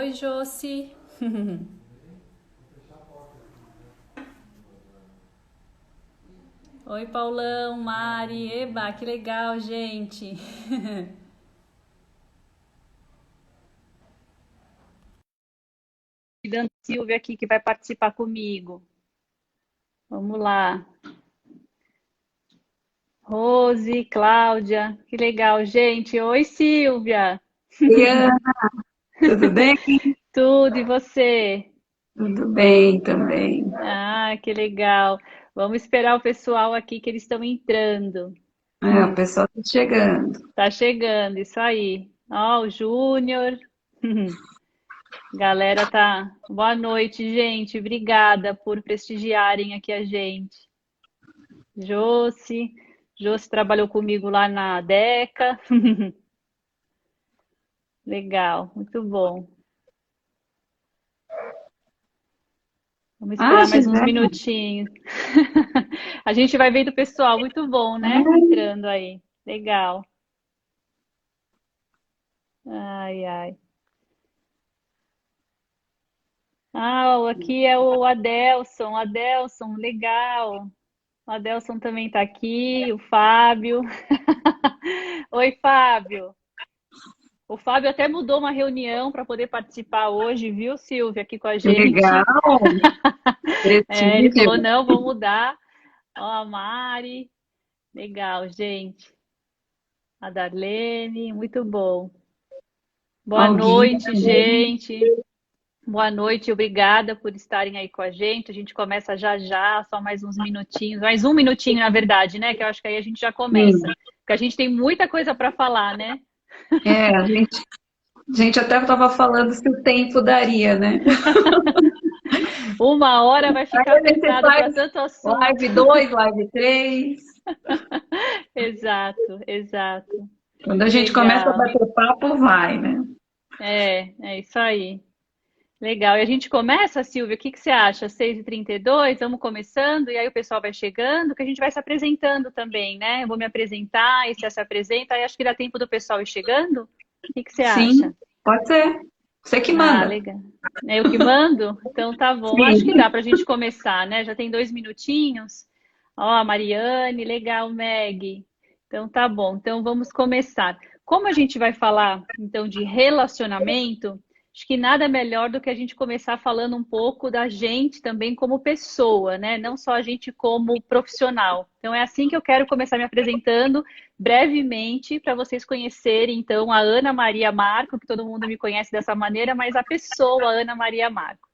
Oi, Josi. Oi, Paulão, Mari. Eba, que legal, gente. Convidando a Silvia aqui que vai participar comigo. Vamos lá. Rose, Cláudia, que legal, gente. Oi, Silvia. Oi, Ana, tudo bem? Tudo e você? Tudo bem também. Ah, que legal. Vamos esperar o pessoal aqui que eles estão entrando. O pessoal está chegando. Tá chegando, isso aí. Ó, o Júnior. Galera tá. Boa noite, gente. Obrigada por prestigiarem aqui a gente. Josi. Josi trabalhou comigo lá na Deca. Legal, muito bom. Vamos Ah, esperar mais uns Gisele, minutinhos. A gente vai vendo o pessoal, muito bom, né? Entrando aí. Legal. Ai, ai. Ah, aqui é o Adelson. Adelson, legal. O Adelson também tá aqui. O Fábio. Oi, Fábio. O Fábio até mudou uma reunião para poder participar hoje, viu, Silvia, aqui com a que legal, gente. É, ele falou, prestígio. não, vou mudar. Ó, a Mari, legal, gente. A Darlene, muito bom. Boa Alguém noite, também. gente. Boa noite, obrigada por estarem aí com a gente. A gente começa já já, só mais uns minutinhos, mais um minutinho, na verdade, né? Que eu acho que aí a gente já começa. Sim, Porque a gente tem muita coisa para falar, né? a gente até estava falando se o tempo daria, né? Uma hora vai Aí ficar a gente apertado faz para tanto assunto. live 2, live 3. Exato, exato. Quando a gente começa a Legal. bater papo, vai, né? É isso aí. Legal. E a gente começa, Silvia, o que que você acha? 6h32, vamos começando, e aí o pessoal vai chegando, que a gente vai se apresentando também, né? Eu vou me apresentar, e você se apresenta, aí acho que dá tempo do pessoal ir chegando. O que que você Sim, acha? pode ser. Você que Ah, manda. legal. É eu que mando? Então tá bom. Acho que Sim. dá para a gente começar, né? Já tem 2 minutinhos. Ó, a Mariane, legal, Meg. Então tá bom. Então vamos começar. Como a gente vai falar então de relacionamento, acho que nada melhor do que a gente começar falando um pouco da gente também como pessoa, né? Não só a gente como profissional. Então é assim que eu quero começar me apresentando brevemente para vocês conhecerem então a Ana Maria Marco, que todo mundo me conhece dessa maneira, mas a pessoa Ana Maria Marco.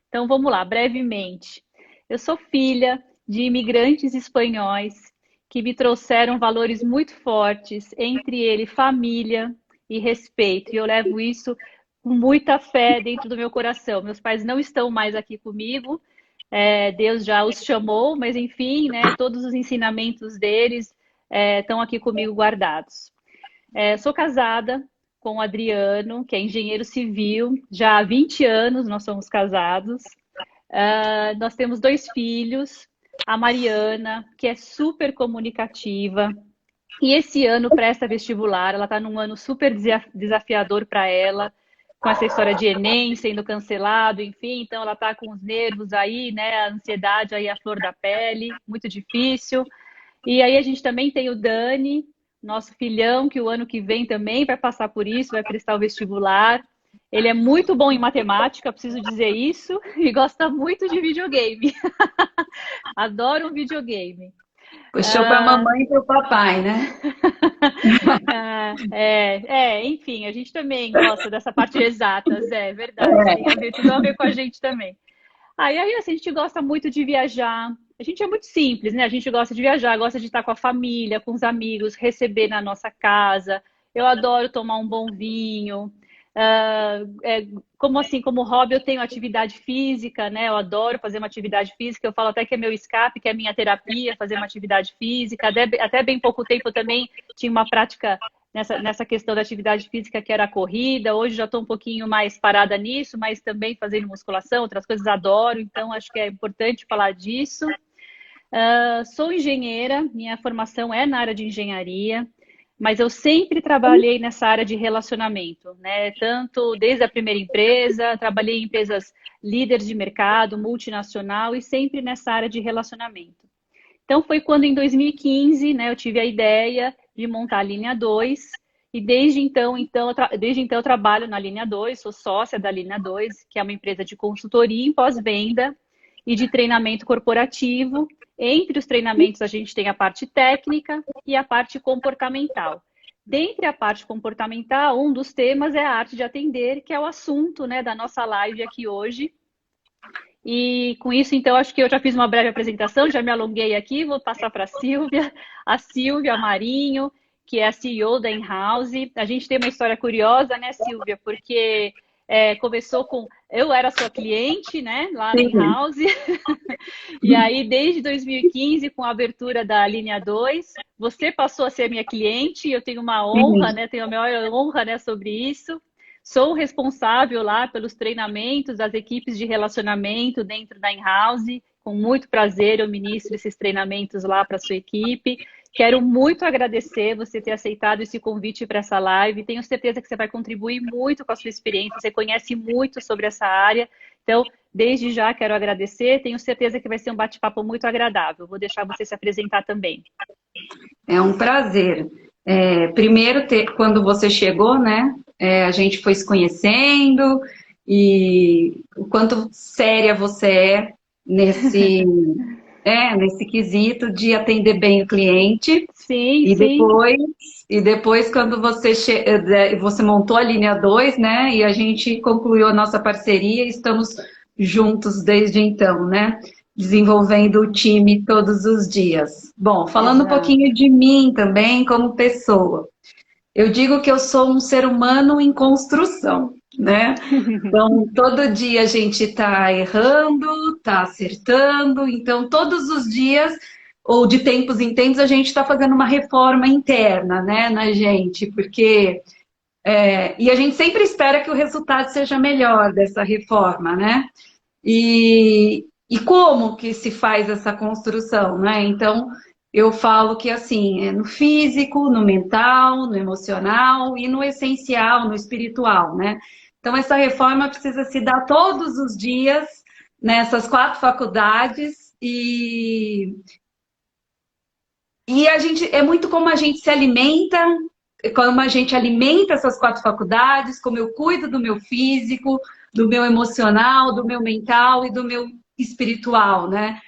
Então vamos lá, brevemente. Eu sou filha de imigrantes espanhóis que me trouxeram valores muito fortes, entre eles família e respeito, e eu levo isso com muita fé dentro do meu coração. Meus pais não estão mais aqui comigo, Deus já os chamou, mas enfim, né, todos os ensinamentos deles estão aqui comigo guardados. Sou casada com o Adriano, que é engenheiro civil, já há 20 anos nós somos casados. Nós temos 2 filhos, a Mariana, que é super comunicativa, e esse ano presta vestibular, ela está num ano super desafiador para ela, com essa história de Enem sendo cancelado, enfim, então ela está com os nervos aí, né, a ansiedade aí à flor da pele, muito difícil. E aí a gente também tem o Dani, nosso filhão, que o ano que vem também vai passar por isso, vai prestar o vestibular. Ele é muito bom em matemática, preciso dizer isso, e gosta muito de videogame. Adora um videogame. Puxou para a Ah, mamãe e para o papai, né? enfim, a gente também gosta dessa parte de exatas, é verdade, tem É. a ver, tudo a ver com a gente também. Aí assim, a gente gosta muito de viajar. A gente é muito simples, né? A gente gosta de viajar, gosta de estar com a família, com os amigos, receber na nossa casa. Eu adoro tomar um bom vinho. Como assim, como hobby, eu tenho atividade física, né? Eu adoro fazer uma atividade física. Eu falo até que é meu escape, que é minha terapia, fazer uma atividade física. Até bem pouco tempo eu também tinha uma prática nessa questão da atividade física, que era a corrida. Hoje já estou um pouquinho mais parada nisso, mas também fazendo musculação, outras coisas adoro, então acho que é importante falar disso. Sou engenheira, minha formação é na área de engenharia. mas eu sempre trabalhei nessa área de relacionamento, né? Tanto desde a primeira empresa, trabalhei em empresas líderes de mercado, multinacional e sempre nessa área de relacionamento. Então foi quando em 2015, né, eu tive a ideia de montar a linha 2 e desde então eu trabalho na linha 2, sou sócia da linha 2, que é uma empresa de consultoria em pós-venda e de treinamento corporativo. Entre os treinamentos a gente tem a parte técnica e a parte comportamental. Dentre a parte comportamental, um dos temas é a arte de atender, que é o assunto, né, da nossa live aqui hoje. E com isso, então, acho que eu já fiz uma breve apresentação, já me alonguei aqui, vou passar para a Silvia Marinho, que é a CEO da In-House. A gente tem uma história curiosa, né, Silvia? Porque começou com... Eu era sua cliente, né, lá na In-House. E aí, desde 2015, com a abertura da linha 2, você passou a ser minha cliente. Eu tenho uma honra, né, tenho a maior honra, né, sobre isso. Sou responsável lá pelos treinamentos das equipes de relacionamento dentro da In-House. Com muito prazer, eu ministro esses treinamentos lá para a sua equipe. Quero muito agradecer você ter aceitado esse convite para essa live. Tenho certeza que você vai contribuir muito com a sua experiência. Você conhece muito sobre essa área. Então, desde já, quero agradecer. Tenho certeza que vai ser um bate-papo muito agradável. Vou deixar você se apresentar também. É um prazer. Primeiro, quando você chegou, né? A gente foi se conhecendo e o quanto séria você é nesse quesito de atender bem o cliente. Sim, E sim. depois quando você montou a linha 2, né? E a gente concluiu a nossa parceria e estamos juntos desde então, né? Desenvolvendo o time todos os dias. Bom, falando um pouquinho de mim também como pessoa. Eu digo que eu sou um ser humano em construção, né? Então, todo dia a gente está errando, está acertando. Então, todos os dias, ou de tempos em tempos, a gente está fazendo uma reforma interna, né, na gente, porque... e a gente sempre espera que o resultado seja melhor dessa reforma, né? E como que se faz essa construção, né? Então, eu falo que, assim, é no físico, no mental, no emocional e no essencial, no espiritual, né? Então, essa reforma precisa se dar todos os dias nessas 4 faculdades e a gente, é muito como a gente se alimenta, como a gente alimenta essas 4 faculdades, como eu cuido do meu físico, do meu emocional, do meu mental e do meu espiritual, né?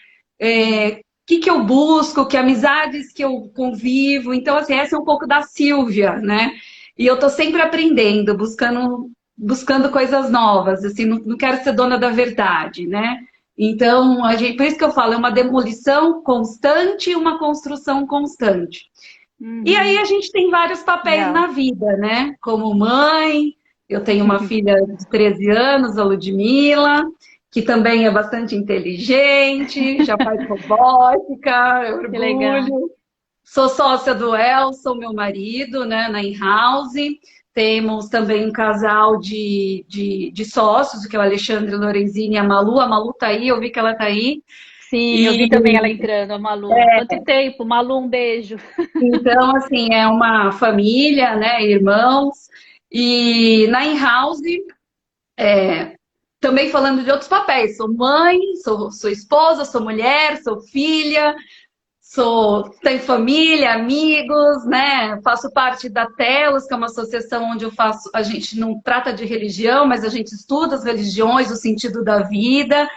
Que eu busco, que amizades que eu convivo. Então, assim, essa é um pouco da Silvia, né? E eu tô sempre aprendendo, buscando coisas novas, assim, não quero ser dona da verdade, né? Então, por isso que eu falo, é uma demolição constante e uma construção constante. E aí a gente tem vários papéis na vida, né? Como mãe, eu tenho uma filha de 13 anos, a Ludmila, que também é bastante inteligente, já faz robótica, eu orgulho. Sou sócia do Elson, meu marido, né, na In-House. Temos também um casal de sócios, que é o Alexandre Lorenzini e a Malu. A Malu tá aí, eu vi que ela tá aí. Sim, eu vi também ela entrando, a Malu. Quanto tempo? Malu, um beijo. Então, assim, é uma família, né, irmãos. E na In-House, também falando de outros papéis. Sou mãe, sou esposa, sou mulher, sou filha, tenho família, amigos, né? Faço parte da Telos, que é uma associação onde a gente não trata de religião, mas a gente estuda as religiões, o sentido da vida.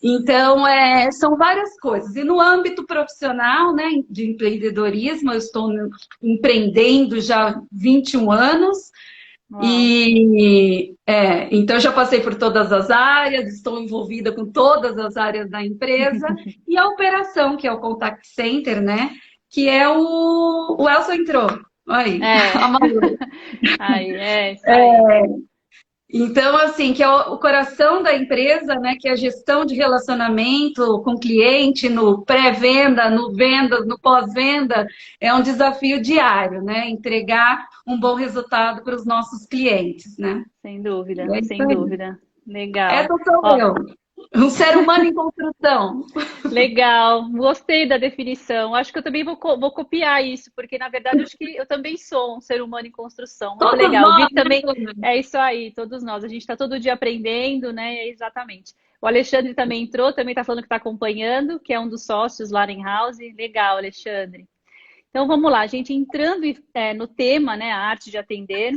Então, são várias coisas. E no âmbito profissional, né, de empreendedorismo, eu estou empreendendo já há 21 anos. Então, eu já passei por todas as áreas, estou envolvida com todas as áreas da empresa. E a operação, que é o Contact Center, né, que é o Elson entrou. Aí, a Malu. Isso aí. Então, assim, que é o coração da empresa, né, que é a gestão de relacionamento com o cliente, no pré-venda, no vendas, no pós-venda, é um desafio diário, né, entregar um bom resultado para os nossos clientes, né. Sem dúvida, sem dúvida. Legal. Essa sou eu, um ser humano em construção. Legal, gostei da definição. Acho que eu também vou copiar isso, porque na verdade acho que eu também sou um ser humano em construção. Muito Todos legal. O nós, Vic né, também Bruna? é isso aí, todos nós. A gente está todo dia aprendendo, né? Exatamente. O Alexandre também entrou, também está falando que está acompanhando, que é um dos sócios lá em House. Legal, Alexandre. Então vamos lá, a gente entrando no tema, né? A arte de atender.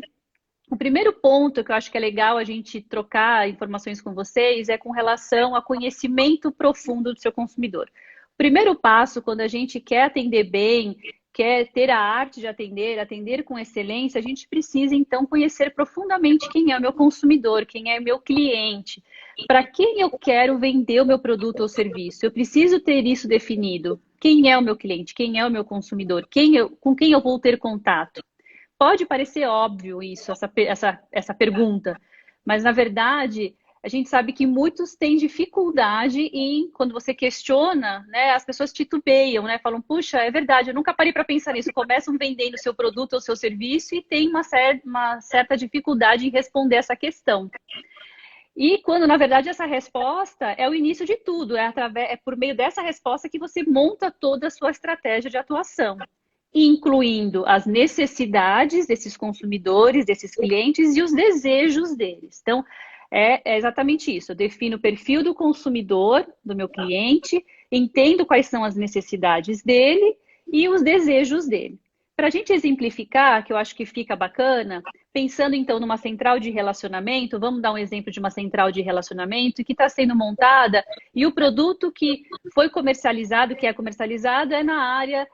O primeiro ponto que eu acho que é legal a gente trocar informações com vocês é com relação a conhecimento profundo do seu consumidor. O primeiro passo, quando a gente quer atender bem, quer ter a arte de atender, atender com excelência, a gente precisa então conhecer profundamente quem é o meu consumidor, quem é o meu cliente, para quem eu quero vender o meu produto ou serviço. Eu preciso ter isso definido. Quem é o meu cliente? Quem é o meu consumidor? Com quem eu vou ter contato? Pode parecer óbvio isso, essa pergunta, mas na verdade a gente sabe que muitos têm dificuldade em, quando você questiona, né, as pessoas titubeiam, né, falam, puxa, é verdade, eu nunca parei para pensar nisso. Começam vendendo o seu produto ou seu serviço e tem uma certa dificuldade em responder essa questão. E quando, na verdade, essa resposta é o início de tudo, é por meio dessa resposta que você monta toda a sua estratégia de atuação, incluindo as necessidades desses consumidores, desses clientes e os desejos deles. Então, é exatamente isso. Eu defino o perfil do consumidor, do meu cliente, entendo quais são as necessidades dele e os desejos dele. Para a gente exemplificar, que eu acho que fica bacana, pensando então numa central de relacionamento, vamos dar um exemplo de uma central de relacionamento que está sendo montada e o produto que foi comercializado, que é comercializado, é na área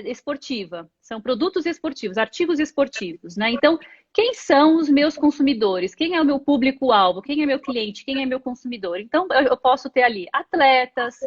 esportiva. São produtos esportivos, artigos esportivos, né? Então, quem são os meus consumidores? Quem é o meu público-alvo? Quem é meu cliente? Quem é meu consumidor? Então, eu posso ter ali atletas,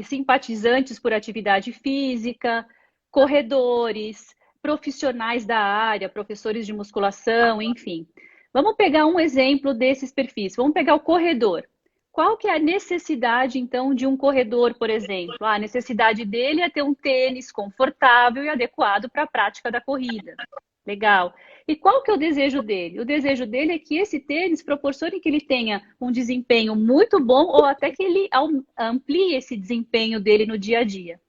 simpatizantes por atividade física, corredores, profissionais da área, professores de musculação, enfim. Vamos pegar um exemplo desses perfis. Vamos pegar o corredor. Qual que é a necessidade, então, de um corredor, por exemplo? A necessidade dele é ter um tênis confortável e adequado para a prática da corrida. Legal. E qual que é o desejo dele? O desejo dele é que esse tênis proporcione que ele tenha um desempenho muito bom ou até que ele amplie esse desempenho dele no dia a dia.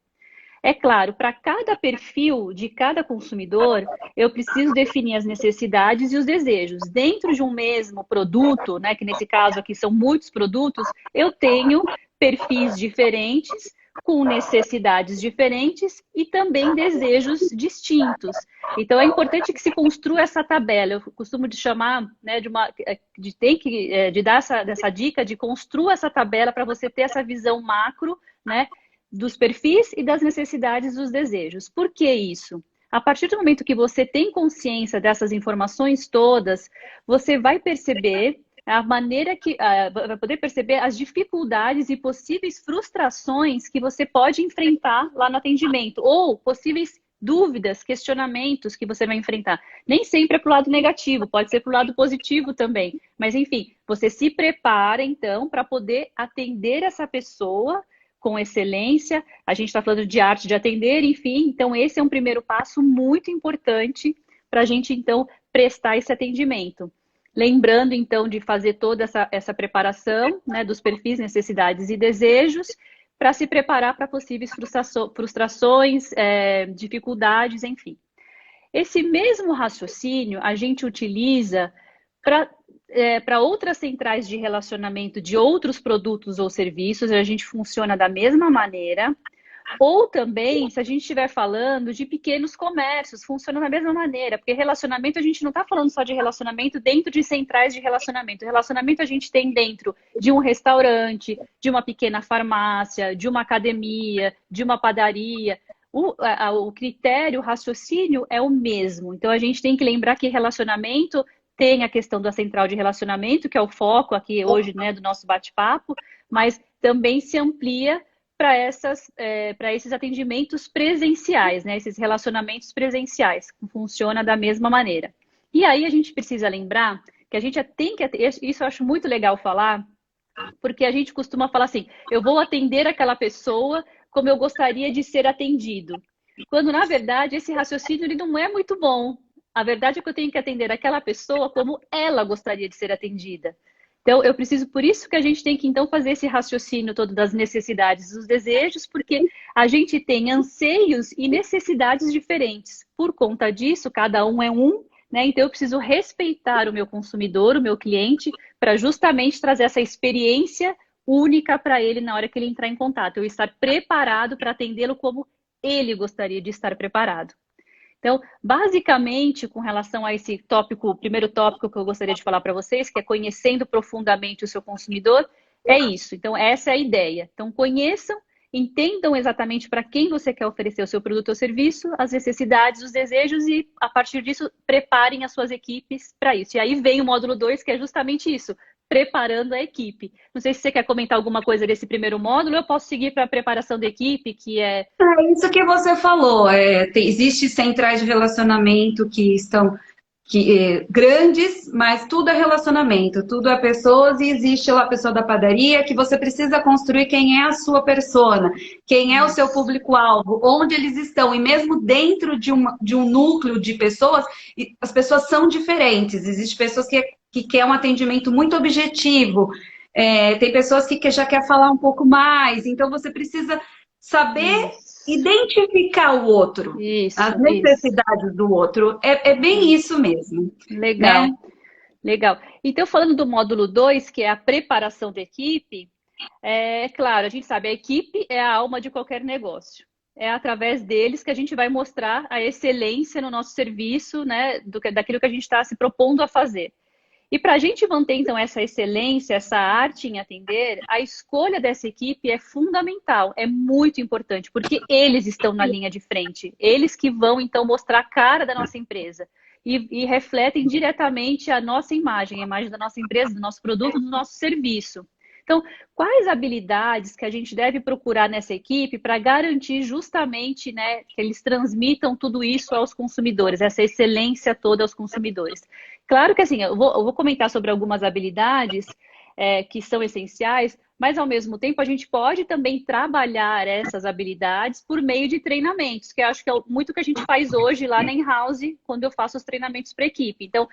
É claro, para cada perfil de cada consumidor, eu preciso definir as necessidades e os desejos. Dentro de um mesmo produto, né, que nesse caso aqui são muitos produtos, eu tenho perfis diferentes, com necessidades diferentes e também desejos distintos. Então é importante que se construa essa tabela. Eu costumo chamar, né, de dar essa dica de construa essa tabela para você ter essa visão macro, né, dos perfis e das necessidades dos desejos. Por que isso? A partir do momento que você tem consciência dessas informações todas, você vai perceber a maneira que vai poder perceber as dificuldades e possíveis frustrações que você pode enfrentar lá no atendimento, ou possíveis dúvidas, questionamentos que você vai enfrentar. Nem sempre é para o lado negativo, pode ser para o lado positivo também. Mas, enfim, você se prepara, então, para poder atender essa pessoa com excelência. A gente está falando de arte de atender, enfim. Então, esse é um primeiro passo muito importante para a gente, então, prestar esse atendimento. Lembrando, então, de fazer toda essa preparação, né, dos perfis, necessidades e desejos, para se preparar para possíveis frustrações, dificuldades, enfim. Esse mesmo raciocínio a gente utiliza para outras centrais de relacionamento de outros produtos ou serviços, a gente funciona da mesma maneira. Ou também, se a gente estiver falando de pequenos comércios, funciona da mesma maneira, porque relacionamento, a gente não está falando só de relacionamento dentro de centrais de relacionamento. Relacionamento a gente tem dentro de um restaurante, de uma pequena farmácia, de uma academia, de uma padaria. O critério, o raciocínio é o mesmo. Então, a gente tem que lembrar que relacionamento tem a questão da central de relacionamento, que é o foco aqui hoje, né, do nosso bate-papo, mas também se amplia para esses atendimentos presenciais, né? Esses relacionamentos presenciais, que funciona da mesma maneira. E aí a gente precisa lembrar que a gente tem que isso eu acho muito legal falar, porque a gente costuma falar assim, eu vou atender aquela pessoa como eu gostaria de ser atendido. Quando, na verdade, esse raciocínio ele não é muito bom. A verdade é que eu tenho que atender aquela pessoa como ela gostaria de ser atendida. Então, eu preciso, por isso que a gente tem que, então, fazer esse raciocínio todo das necessidades, dos desejos, porque a gente tem anseios e necessidades diferentes. Por conta disso, cada um é um, né? Então, eu preciso respeitar o meu consumidor, o meu cliente, para justamente trazer essa experiência única para ele na hora que ele entrar em contato. Eu estar preparado para atendê-lo como ele gostaria de estar preparado. Então, basicamente, com relação a esse tópico, o primeiro tópico que eu gostaria de falar para vocês, que é conhecendo profundamente o seu consumidor, é isso. Então, essa é a ideia. Então, conheçam, entendam exatamente para quem você quer oferecer o seu produto ou serviço, as necessidades, os desejos e, a partir disso, preparem as suas equipes para isso. E aí vem o módulo 2, que é justamente isso, preparando a equipe. Não sei se você quer comentar alguma coisa desse primeiro módulo, eu posso seguir para a preparação da equipe, que é... É isso que você falou. Existe centrais de relacionamento que estão grandes, mas tudo é relacionamento, tudo é pessoas, e existe lá a pessoa da padaria que você precisa construir quem é a sua persona, quem é o seu público-alvo, onde eles estão. E mesmo dentro de um núcleo de pessoas, as pessoas são diferentes. Existem pessoas que querem um atendimento muito objetivo, tem pessoas que já quer falar um pouco mais, então você precisa saber identificar o outro, as necessidades do outro. É bem isso mesmo. Legal, né? legal. Então, falando do módulo 2, que é a preparação da equipe, é claro, a gente sabe, a equipe é a alma de qualquer negócio. É através deles que a gente vai mostrar a excelência no nosso serviço, né, daquilo que a gente está se propondo a fazer. E para a gente manter, então, essa excelência, essa arte em atender, a escolha dessa equipe é fundamental, é muito importante, porque eles estão na linha de frente, eles que vão, então, mostrar a cara da nossa empresa e refletem diretamente a nossa imagem, a imagem da nossa empresa, do nosso produto, do nosso serviço. Então, quais habilidades que a gente deve procurar nessa equipe para garantir justamente, né, que eles transmitam tudo isso aos consumidores, essa excelência toda aos consumidores? Claro que assim, eu vou comentar sobre algumas habilidades que são essenciais, mas ao mesmo tempo a gente pode também trabalhar essas habilidades por meio de treinamentos, que eu acho que é muito que a gente faz hoje lá na In-House, quando eu faço os treinamentos para a equipe. Então,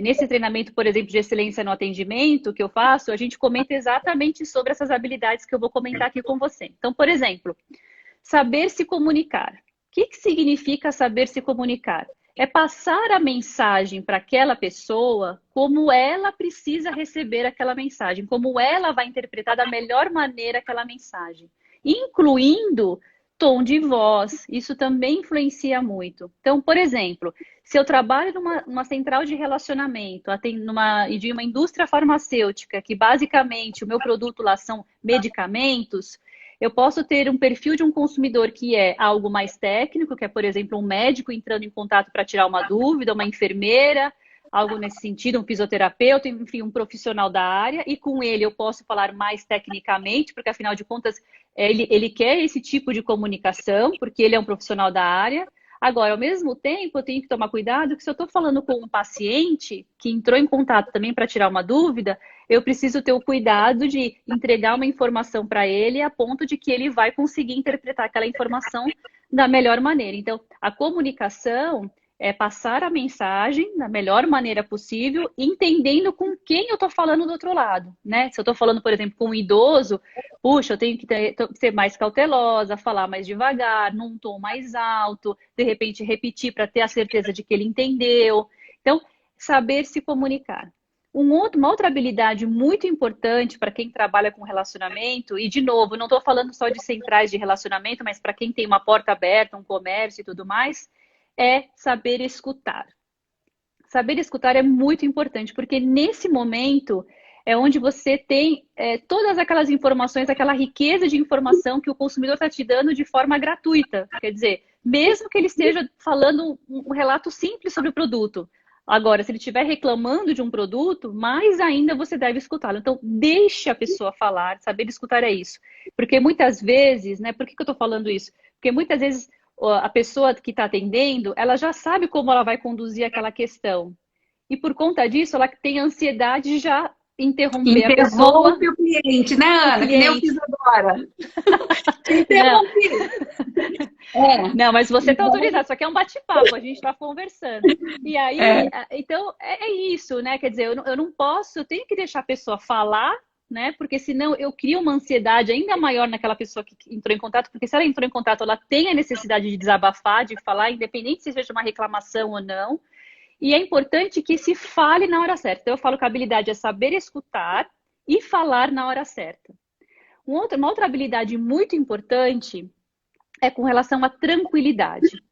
nesse treinamento, por exemplo, de excelência no atendimento que eu faço, a gente comenta exatamente sobre essas habilidades que eu vou comentar aqui com você. Então, por exemplo, saber se comunicar. O que significa saber se comunicar? É passar a mensagem para aquela pessoa como ela precisa receber aquela mensagem, como ela vai interpretar da melhor maneira aquela mensagem, incluindo tom de voz. Isso também influencia muito. Então, por exemplo, se eu trabalho numa central de relacionamento, de uma indústria farmacêutica, que basicamente o meu produto lá são medicamentos, eu posso ter um perfil de um consumidor que é algo mais técnico, que é, por exemplo, um médico entrando em contato para tirar uma dúvida, uma enfermeira, algo nesse sentido, um fisioterapeuta, enfim, um profissional da área, e com ele eu posso falar mais tecnicamente, porque afinal de contas ele quer esse tipo de comunicação, porque ele é um profissional da área. Agora, ao mesmo tempo, eu tenho que tomar cuidado que se eu estou falando com um paciente que entrou em contato também para tirar uma dúvida, eu preciso ter o cuidado de entregar uma informação para ele a ponto de que ele vai conseguir interpretar aquela informação da melhor maneira. Então, a comunicação é passar a mensagem da melhor maneira possível, entendendo com quem eu estou falando do outro lado, né? Se eu estou falando, por exemplo, com um idoso, puxa, eu tenho que ser mais cautelosa, falar mais devagar, num tom mais alto, de repente repetir para ter a certeza de que ele entendeu. Então, saber se comunicar. Uma outra habilidade muito importante para quem trabalha com relacionamento, e de novo, não estou falando só de centrais de relacionamento, mas para quem tem uma porta aberta, um comércio e tudo mais, é saber escutar. Saber escutar é muito importante, porque nesse momento é onde você tem todas aquelas informações, aquela riqueza de informação que o consumidor está te dando de forma gratuita. Quer dizer, mesmo que ele esteja falando um relato simples sobre o produto. Agora, se ele estiver reclamando de um produto, mais ainda você deve escutá-lo. Então, deixe a pessoa falar, saber escutar é isso. Porque muitas vezes, né? Por que eu estou falando isso? Porque muitas vezes a pessoa que está atendendo, ela já sabe como ela vai conduzir aquela questão. E por conta disso, ela tem ansiedade já interromper a pessoa. Interrompe o cliente, né, Ana? Que nem eu fiz agora. Não. Interrompe. Não, mas você está autorizado, só que é um bate-papo, a gente está conversando. E aí, então, é isso, né? Quer dizer, eu não posso, eu tenho que deixar a pessoa falar, né? Porque senão eu crio uma ansiedade ainda maior naquela pessoa que entrou em contato, porque se ela entrou em contato, ela tem a necessidade de desabafar, de falar, independente se seja uma reclamação ou não. E é importante que se fale na hora certa. Então, eu falo que a habilidade é saber escutar e falar na hora certa. Uma outra habilidade muito importante é com relação à tranquilidade.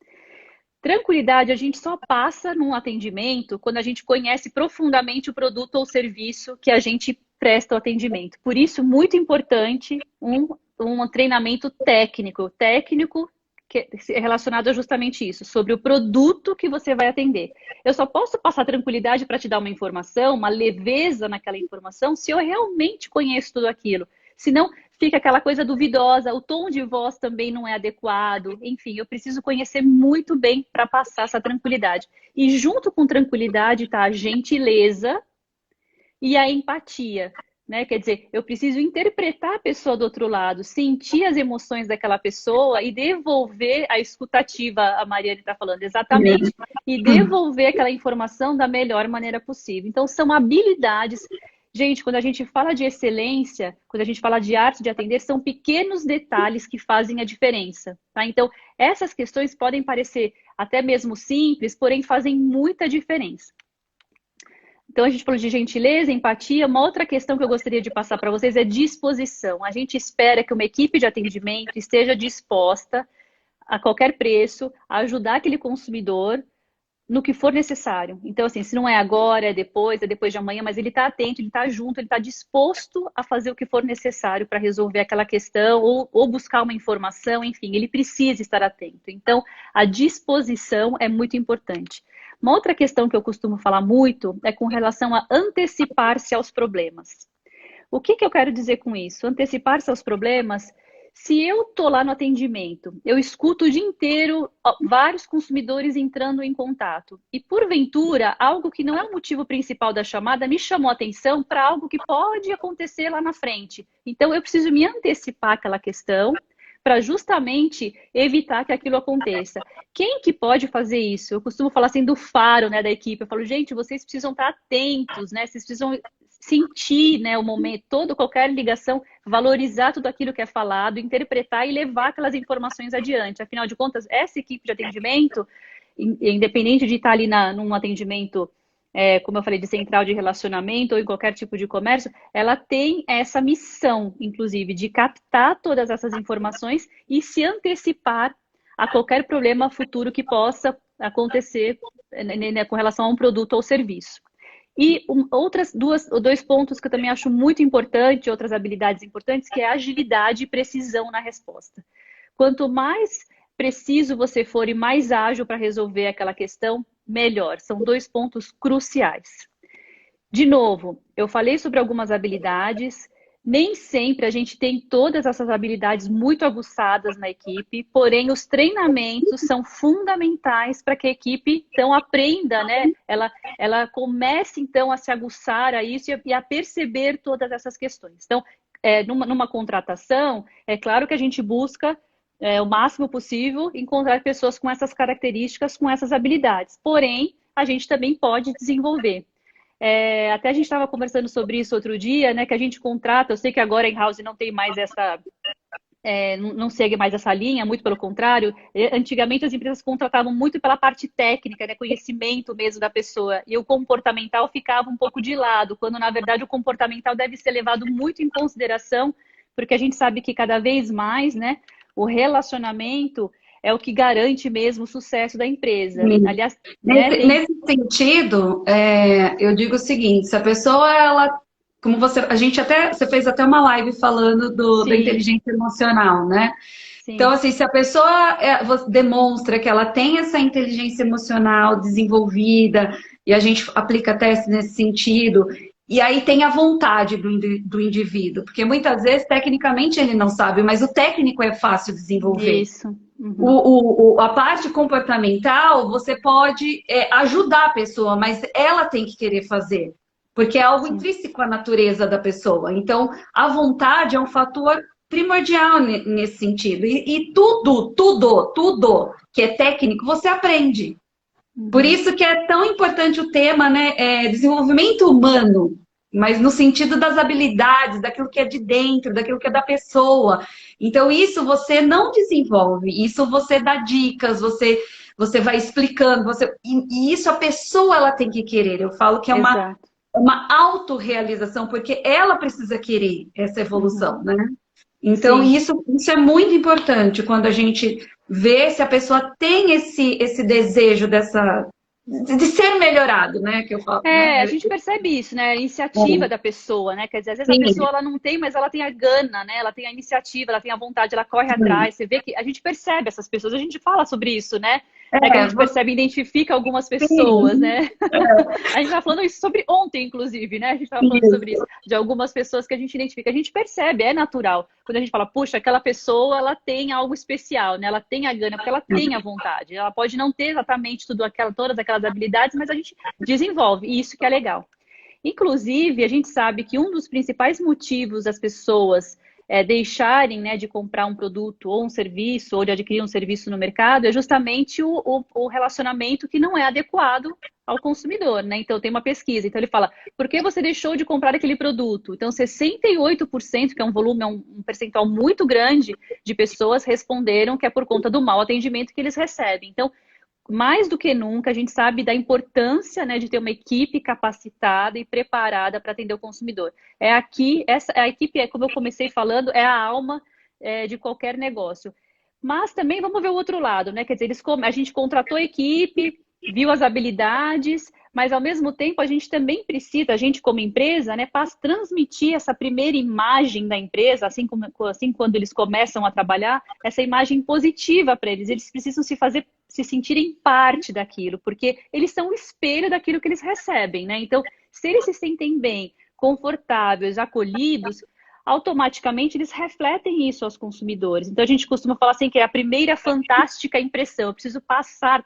Tranquilidade a gente só passa num atendimento quando a gente conhece profundamente o produto ou serviço que a gente presta o atendimento. Por isso, muito importante um treinamento técnico que é relacionado a justamente isso, sobre o produto que você vai atender. Eu só posso passar tranquilidade para te dar uma informação, uma leveza naquela informação, se eu realmente conheço tudo aquilo. Senão, fica aquela coisa duvidosa, o tom de voz também não é adequado. Enfim, eu preciso conhecer muito bem para passar essa tranquilidade. E junto com tranquilidade está a gentileza e a empatia. Né? Quer dizer, eu preciso interpretar a pessoa do outro lado, sentir as emoções daquela pessoa e devolver a escutativa, a Mariane está falando exatamente, e devolver aquela informação da melhor maneira possível. Então, são habilidades. Gente, quando a gente fala de excelência, quando a gente fala de arte de atender, são pequenos detalhes que fazem a diferença. Tá? Então, essas questões podem parecer até mesmo simples, porém fazem muita diferença. Então, a gente falou de gentileza, empatia. Uma outra questão que eu gostaria de passar para vocês é disposição. A gente espera que uma equipe de atendimento esteja disposta, a qualquer preço, a ajudar aquele consumidor no que for necessário. Então, assim, se não é agora, é depois de amanhã, mas ele está atento, ele está junto, ele está disposto a fazer o que for necessário para resolver aquela questão ou buscar uma informação, enfim, ele precisa estar atento. Então, a disposição é muito importante. Uma outra questão que eu costumo falar muito é com relação a antecipar-se aos problemas. O que eu quero dizer com isso? Antecipar-se aos problemas, se eu estou lá no atendimento, eu escuto o dia inteiro vários consumidores entrando em contato e, porventura, algo que não é o motivo principal da chamada me chamou a atenção para algo que pode acontecer lá na frente. Então, eu preciso me antecipar àquela questão para justamente evitar que aquilo aconteça. Quem que pode fazer isso? Eu costumo falar assim do faro, né, da equipe. Eu falo, gente, vocês precisam estar atentos, né? Vocês precisam sentir, né, o momento todo, qualquer ligação, valorizar tudo aquilo que é falado, interpretar e levar aquelas informações adiante. Afinal de contas, essa equipe de atendimento, independente de estar ali num atendimento, como eu falei, de central de relacionamento ou em qualquer tipo de comércio, ela tem essa missão, inclusive, de captar todas essas informações e se antecipar a qualquer problema futuro que possa acontecer, né, com relação a um produto ou serviço. E dois pontos que eu também acho muito importante, outras habilidades importantes, que é agilidade e precisão na resposta. Quanto mais preciso você for e mais ágil para resolver aquela questão, melhor. São dois pontos cruciais. De novo, eu falei sobre algumas habilidades. Nem sempre a gente tem todas essas habilidades muito aguçadas na equipe, porém os treinamentos são fundamentais para que a equipe então aprenda, né? Ela comece então a se aguçar a isso e a perceber todas essas questões. Então, numa contratação, é claro que a gente busca o máximo possível encontrar pessoas com essas características, com essas habilidades. Porém, a gente também pode desenvolver. Até a gente estava conversando sobre isso outro dia, né? Que a gente contrata, eu sei que agora em House não tem mais não segue mais essa linha, muito pelo contrário. Antigamente as empresas contratavam muito pela parte técnica, né? Conhecimento mesmo da pessoa. E o comportamental ficava um pouco de lado, quando na verdade o comportamental deve ser levado muito em consideração, porque a gente sabe que cada vez mais, né? O relacionamento é o que garante mesmo o sucesso da empresa. Aliás, nesse sentido, eu digo o seguinte: se a pessoa, como você fez até uma live falando da inteligência emocional, né? Sim. Então, assim, se a pessoa demonstra que ela tem essa inteligência emocional desenvolvida, e a gente aplica testes nesse sentido, e aí tem a vontade do indivíduo, porque muitas vezes, tecnicamente, ele não sabe, mas o técnico é fácil desenvolver. Isso. Uhum. A parte comportamental, você pode ajudar a pessoa, mas ela tem que querer fazer. porque é algo Sim. intrínseco à natureza da pessoa. Então, a vontade é um fator primordial nesse sentido. E tudo que é técnico, você aprende. Por Uhum. isso que é tão importante o tema, né? Desenvolvimento humano, mas no sentido das habilidades, daquilo que é de dentro, daquilo que é da pessoa. Então, isso você não desenvolve, isso você dá dicas, você vai explicando, e isso a pessoa ela tem que querer. Eu falo que é Exato. uma autorrealização, porque ela precisa querer essa Uhum. evolução, né? Então, Sim. isso é muito importante quando a gente vê se a pessoa tem esse desejo de ser melhorado, né? Que eu falo, né? É, a gente percebe isso, né? A iniciativa da pessoa, né? Quer dizer, às vezes a Sim, pessoa ela não tem, mas ela tem a gana, né? Ela tem a iniciativa, ela tem a vontade, ela corre sim. atrás. Você vê que a gente percebe essas pessoas, a gente fala sobre isso, né? É que a É, gente percebe, identifica algumas pessoas, sim, né? A gente estava falando isso sobre ontem, inclusive, né? A gente estava falando sobre isso, isso. de algumas pessoas que a gente identifica. A gente percebe, é natural. Quando a gente fala, puxa, aquela pessoa, ela tem algo especial, né? Ela tem a gana, porque ela tem a vontade. Ela pode não ter exatamente todas aquelas habilidades, mas a gente desenvolve, e isso que é legal. Inclusive, a gente sabe que um dos principais motivos das pessoas deixarem, né, de comprar um produto ou um serviço, ou de adquirir um serviço no mercado, é justamente o relacionamento que não é adequado ao consumidor, né? Então, tem uma pesquisa. Então, ele fala, por que você deixou de comprar aquele produto? Então, 68%, que é um volume, um percentual muito grande de pessoas responderam que é por conta do mau atendimento que eles recebem. Então, mais do que nunca, a gente sabe da importância, né, de ter uma equipe capacitada e preparada para atender o consumidor. É aqui, a equipe, como eu comecei falando, é a alma de qualquer negócio. Mas também vamos ver o outro lado, né? Quer dizer, a gente contratou a equipe, viu as habilidades, mas ao mesmo tempo a gente também precisa, a gente como empresa, né, transmitir essa primeira imagem da empresa, assim quando eles começam a trabalhar, essa imagem positiva para eles. Eles precisam se sentirem parte daquilo, porque eles são o espelho daquilo que eles recebem, né? Então, se eles se sentem bem, confortáveis, acolhidos, automaticamente eles refletem isso aos consumidores. Então a gente costuma falar assim que é a primeira fantástica impressão. Eu preciso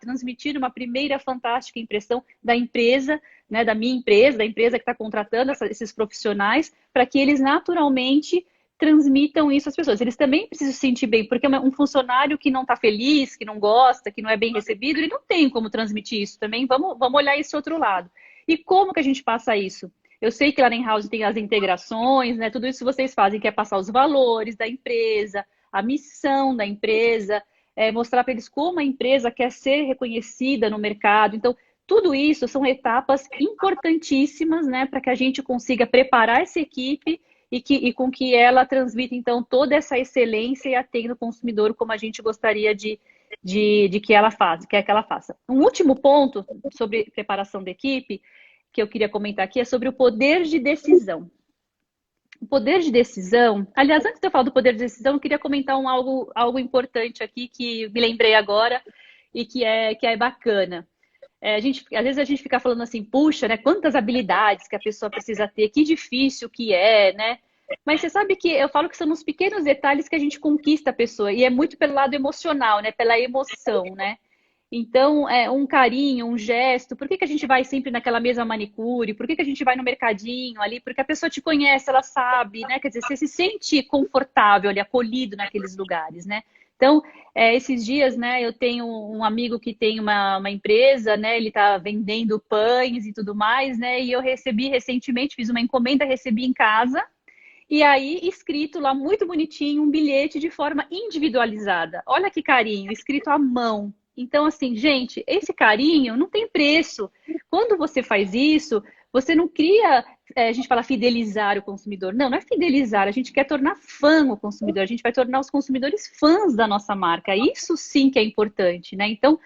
transmitir uma primeira fantástica impressão da empresa, né, da minha empresa, da empresa que está contratando esses profissionais, para que eles naturalmente transmitam isso às pessoas. Eles também precisam se sentir bem, porque um funcionário que não está feliz, que não gosta, que não é bem recebido, ele não tem como transmitir isso também. Vamos olhar esse outro lado. E como que a gente passa isso? Eu sei que lá na In-house tem as integrações, né? Tudo isso vocês fazem, que é passar os valores da empresa, a missão da empresa, mostrar para eles como a empresa quer ser reconhecida no mercado. Então, tudo isso são etapas importantíssimas, né, para que a gente consiga preparar essa equipe e com que ela transmita, então, toda essa excelência e atenda o consumidor como a gente gostaria de que ela faça, quer que ela faça. Um último ponto sobre preparação da equipe que eu queria comentar aqui é sobre o poder de decisão. O poder de decisão, aliás, antes de eu falar do poder de decisão, eu queria comentar algo importante aqui que me lembrei agora e que é bacana. Às vezes a gente fica falando assim, puxa, né, quantas habilidades que a pessoa precisa ter, que difícil que é, né? Mas você sabe que eu falo que são nos pequenos detalhes que a gente conquista a pessoa, e é muito pelo lado emocional, né? Pela emoção, né? Então, um carinho, um gesto. Por que a gente vai sempre naquela mesma manicure? Por que a gente vai no mercadinho ali? Porque a pessoa te conhece, ela sabe, né? Quer dizer, você se sente confortável ali, acolhido naqueles lugares, né? Então, esses dias, né, eu tenho um amigo que tem uma empresa, né? Ele está vendendo pães e tudo mais, né? E eu recebi recentemente, fiz uma encomenda, recebi em casa. E aí, escrito lá, muito bonitinho, um bilhete de forma individualizada. Olha que carinho, escrito à mão. Então, assim, gente, esse carinho não tem preço. Quando você faz isso, você não cria, a gente fala fidelizar o consumidor. Não, não é fidelizar, a gente quer tornar fã o consumidor, a gente vai tornar os consumidores fãs da nossa marca. Isso sim que é importante, né? Então,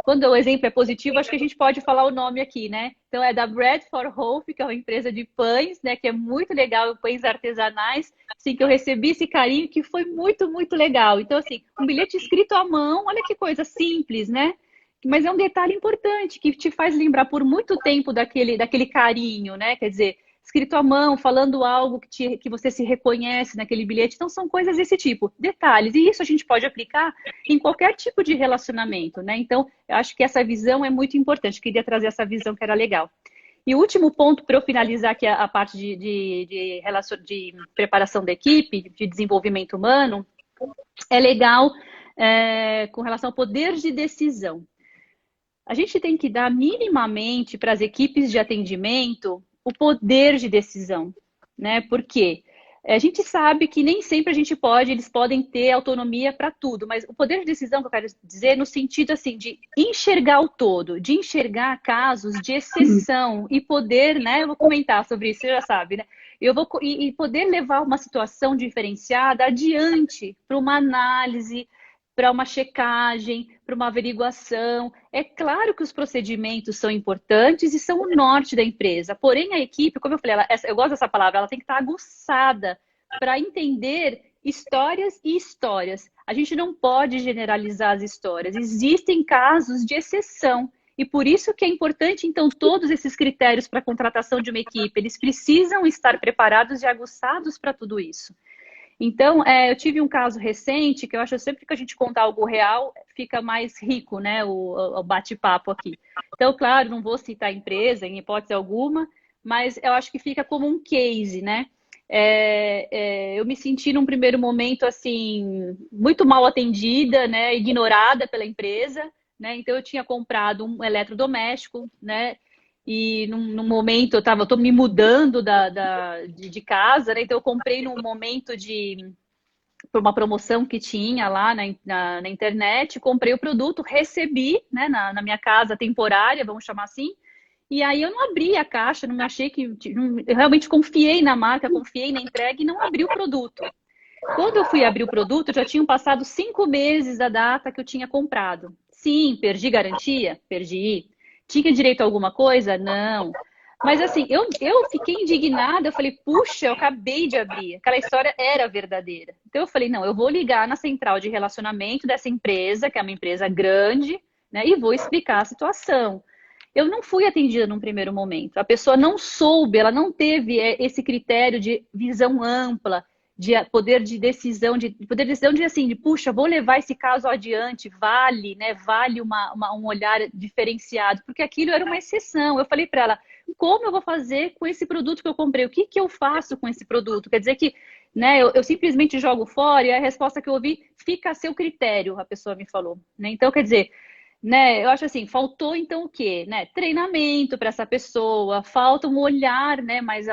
quando o exemplo é positivo, acho que a gente pode falar o nome aqui, né? Então é da Bread for Hope, que é uma empresa de pães, né? Que é muito legal, pães artesanais, assim, que eu recebi esse carinho, que foi muito, muito legal. Então, assim, um bilhete escrito à mão, olha que coisa simples, né? Mas é um detalhe importante, que te faz lembrar por muito tempo daquele carinho, né? Quer dizer, escrito à mão, falando algo que você se reconhece naquele bilhete. Então, são coisas desse tipo, detalhes. E isso a gente pode aplicar em qualquer tipo de relacionamento, né? Então, eu acho que essa visão é muito importante. Queria trazer essa visão que era legal. E o último ponto para eu finalizar aqui a parte de preparação da equipe, de desenvolvimento humano, é legal com relação ao poder de decisão. A gente tem que dar minimamente para as equipes de atendimento o poder de decisão, né? Porque a gente sabe que nem sempre eles podem ter autonomia para tudo, mas o poder de decisão que eu quero dizer no sentido assim de enxergar o todo, de enxergar casos de exceção e poder, né? Eu vou comentar sobre isso, você já sabe, né? E poder levar uma situação diferenciada adiante para uma análise, para uma checagem, para uma averiguação. É claro que os procedimentos são importantes e são o norte da empresa. Porém, a equipe, como eu falei, eu gosto dessa palavra, ela tem que estar aguçada para entender histórias e histórias. A gente não pode generalizar as histórias. Existem casos de exceção. E por isso que é importante, então, todos esses critérios para a contratação de uma equipe. Eles precisam estar preparados e aguçados para tudo isso. Então, eu tive um caso recente que eu acho que sempre que a gente contar algo real, fica mais rico, né, o bate-papo aqui. Então, claro, não vou citar a empresa em hipótese alguma, mas eu acho que fica como um case, né? Eu me senti num primeiro momento, assim, muito mal atendida, né, ignorada pela empresa, né? Então, eu tinha comprado um eletrodoméstico, né? E num momento eu tô me mudando de casa, né? Então eu comprei num momento por uma promoção que tinha lá na internet, comprei o produto, recebi, né, na minha casa temporária, vamos chamar assim, e aí eu não abri a caixa, não achei eu realmente confiei na marca, confiei na entrega e não abri o produto. Quando eu fui abrir o produto, já tinham passado 5 meses da data que eu tinha comprado. Sim, perdi garantia? Perdi. Tinha direito a alguma coisa? Não. Mas assim, eu fiquei indignada, eu falei, puxa, eu acabei de abrir. Aquela história era verdadeira. Então eu falei, não, eu vou ligar na central de relacionamento dessa empresa, que é uma empresa grande, né, e vou explicar a situação. Eu não fui atendida num primeiro momento. A pessoa não soube, ela não teve esse critério de visão ampla, de poder de decisão, assim, puxa, vou levar esse caso adiante, vale, né? Vale um olhar diferenciado, porque aquilo era uma exceção. Eu falei para ela, como eu vou fazer com esse produto que eu comprei? O que eu faço com esse produto? Quer dizer que, né, eu simplesmente jogo fora e a resposta que eu ouvi fica a seu critério, a pessoa me falou, né? Então, quer dizer, né, eu acho assim, faltou então o quê? Né? Treinamento para essa pessoa, falta um olhar, né, mais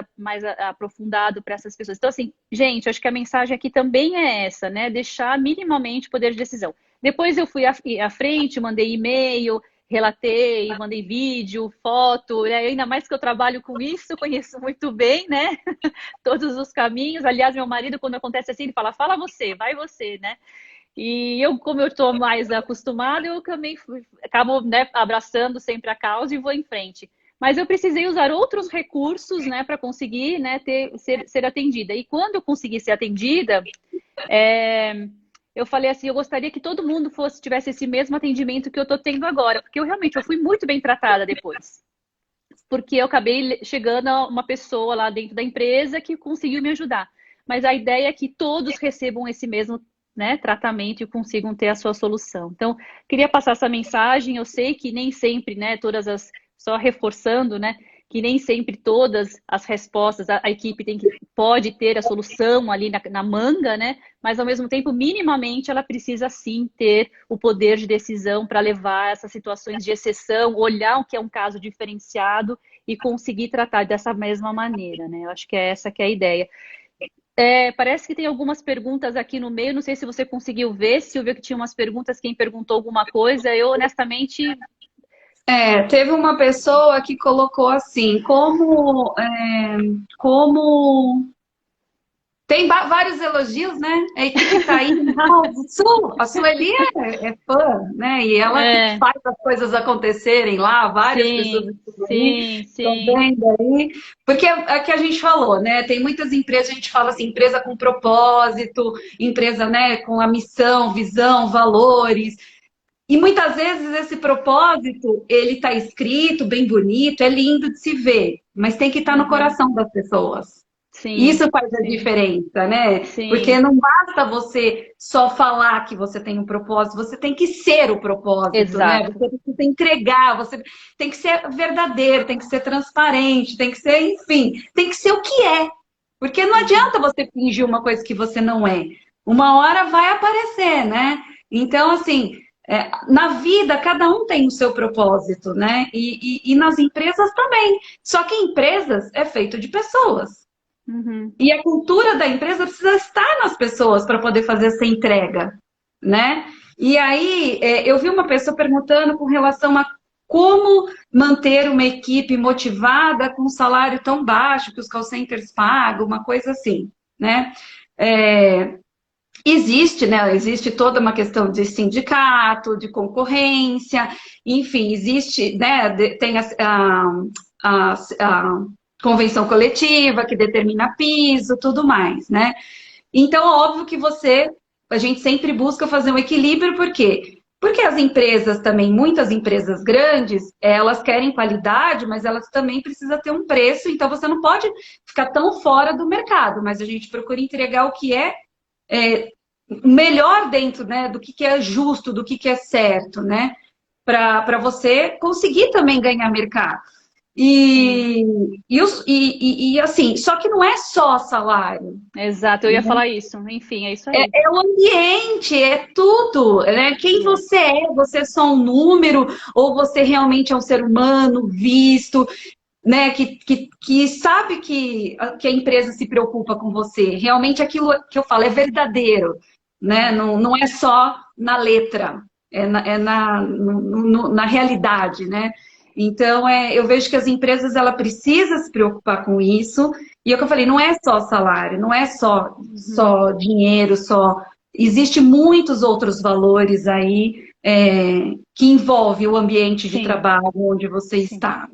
aprofundado para essas pessoas. Então, assim, gente, eu acho que a mensagem aqui também é essa, né? Deixar minimamente o poder de decisão. Depois eu fui à frente, mandei e-mail, relatei, mandei vídeo, foto, né? Ainda mais que eu trabalho com isso, conheço muito bem, né? Todos os caminhos. Aliás, meu marido, quando acontece assim, ele fala você, vai você, né? E eu, como eu estou mais acostumada, eu também acabo, né, abraçando sempre a causa e vou em frente. Mas eu precisei usar outros recursos, né, para conseguir, né, ser atendida. E quando eu consegui ser atendida, eu falei assim, eu gostaria que todo mundo tivesse esse mesmo atendimento que eu estou tendo agora, porque eu fui muito bem tratada depois. Porque eu acabei chegando a uma pessoa lá dentro da empresa que conseguiu me ajudar. Mas a ideia é que todos recebam esse mesmo, né, tratamento e consigam ter a sua solução. Então, queria passar essa mensagem. Eu sei que nem sempre, né, só reforçando, né, que nem sempre todas as respostas a equipe pode ter a solução ali na manga, né, mas ao mesmo tempo, minimamente, ela precisa sim ter o poder de decisão para levar essas situações de exceção, olhar o que é um caso diferenciado e conseguir tratar dessa mesma maneira, né? Eu acho que é essa que é a ideia. Parece que tem algumas perguntas aqui no meio, não sei se você conseguiu ver, Silvia, que tinha umas perguntas, quem perguntou alguma coisa, eu honestamente... Teve uma pessoa que colocou assim, como tem vários elogios, né? A equipe tá aí, a Sueli é fã, né? E ela que faz as coisas acontecerem lá, várias pessoas estão vendo aí. Porque é que a gente falou, né? Tem muitas empresas, a gente fala assim, empresa com propósito, empresa, né, com a missão, visão, valores. E muitas vezes esse propósito, ele tá escrito, bem bonito, é lindo de se ver, mas tem que estar no coração das pessoas. Sim, Isso faz a sim, diferença, né? Porque sim, não basta você só falar que você tem um propósito, você tem que ser o propósito, né? exato. Você precisa entregar, você tem que ser verdadeiro, tem que ser transparente, tem que ser, enfim, tem que ser o que é. Porque não Uhum. adianta você fingir uma coisa que você não é. Uma hora vai aparecer, né? Então, assim, na vida, cada um tem o seu propósito, né? E nas empresas também. Só que empresas é feito de pessoas. Uhum. E a cultura da empresa precisa estar nas pessoas para poder fazer essa entrega, né? E aí, eu vi uma pessoa perguntando com relação a como manter uma equipe motivada com um salário tão baixo que os call centers pagam, uma coisa assim, né? É, existe, né? Existe toda uma questão de sindicato, de concorrência, enfim, existe, né? Tem a convenção coletiva que determina piso, tudo mais, né? Então, óbvio que a gente sempre busca fazer um equilíbrio, por quê? Porque as empresas também, muitas empresas grandes, elas querem qualidade, mas elas também precisam ter um preço, então você não pode ficar tão fora do mercado, mas a gente procura entregar o que é melhor dentro, né, do que é justo, do que é certo, né? Para você conseguir também ganhar mercado. Sim, Assim, só que não é só salário. exato. Eu ia falar isso. Enfim, é isso aí. É o ambiente, é tudo, né? Quem É. você é só um número, ou você realmente é um ser humano visto, né? Que sabe que a empresa se preocupa com você. Realmente aquilo que eu falo é verdadeiro, né? Sim. Não é só na letra, na realidade, né? Então, eu vejo que as empresas ela precisa se preocupar com isso. E é o que eu falei, não é só salário, não é Uhum. só dinheiro, só. Existem muitos outros valores aí que envolve o ambiente de Sim, trabalho onde você sim. está,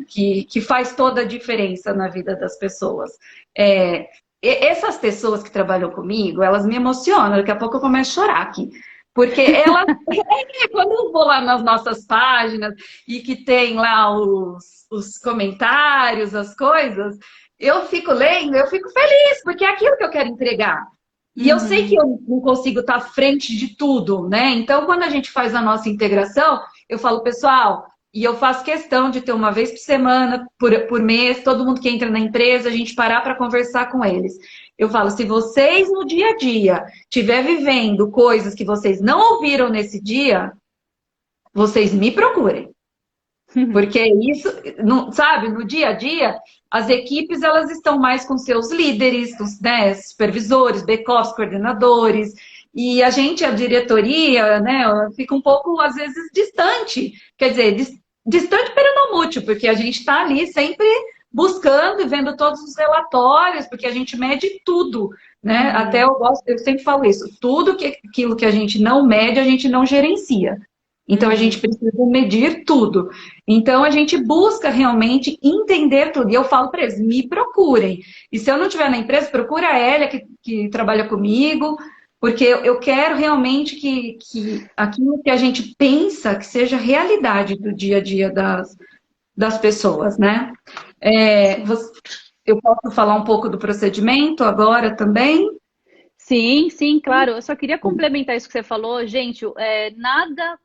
que faz toda a diferença na vida das pessoas. É, essas pessoas que trabalham comigo, elas me emocionam, daqui a pouco eu começo a chorar aqui. Porque elas, quando eu vou lá nas nossas páginas e que tem lá os comentários, as coisas, eu fico lendo, eu fico feliz, porque é aquilo que eu quero entregar. E eu sei que Uhum. eu não consigo estar à frente de tudo, né? Então, quando a gente faz a nossa integração, eu falo, pessoal, e eu faço questão de ter uma vez por semana, por mês, todo mundo que entra na empresa, a gente parar para conversar com eles. Eu falo, se vocês no dia a dia estiver vivendo coisas que vocês não ouviram nesse dia, vocês me procurem. Porque isso, sabe, no dia a dia, as equipes elas estão mais com seus líderes, com, né, supervisores, back-office, coordenadores, e a gente, a diretoria, né, fica um pouco, às vezes, distante. Quer dizer, distante peronomútil, porque a gente está ali sempre buscando e vendo todos os relatórios, porque a gente mede tudo, né? Até Uhum. eu sempre falo isso, tudo aquilo que a gente não mede, a gente não gerencia. Então a gente Uhum. precisa medir tudo. Então a gente busca realmente entender tudo. E eu falo para eles, me procurem. E se eu não estiver na empresa, procura a Elia, que trabalha comigo, porque eu quero realmente que aquilo que a gente pensa que seja realidade do dia a dia das pessoas, né? É, Sim. eu posso falar um pouco do procedimento agora também? Sim, sim, claro. Eu só queria complementar isso que você falou. Gente, nada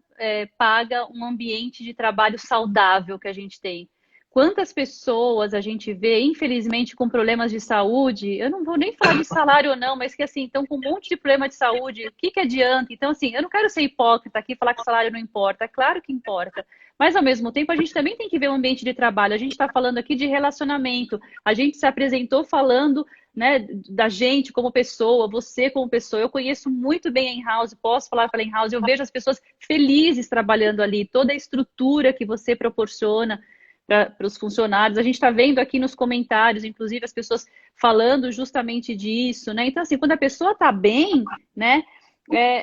paga um ambiente de trabalho saudável que a gente tem. Quantas pessoas a gente vê, infelizmente, com problemas de saúde? Eu não vou nem falar de salário ou não, mas que assim, estão com um monte de problema de saúde. O que que adianta? Então, assim, eu não quero ser hipócrita aqui e falar que salário não importa. É claro que importa. Mas, ao mesmo tempo, a gente também tem que ver o ambiente de trabalho. A gente está falando aqui de relacionamento. A gente se apresentou falando, né, da gente como pessoa, você como pessoa. Eu conheço muito bem a In-House, posso falar pela In-House, eu vejo as pessoas felizes trabalhando ali, toda a estrutura que você proporciona para os funcionários. A gente está vendo aqui nos comentários, inclusive, as pessoas falando justamente disso, né? Então, assim, quando a pessoa está bem, né?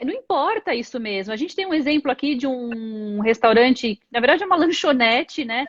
Não importa isso mesmo. A gente tem um exemplo aqui de um restaurante, na verdade é uma lanchonete, né?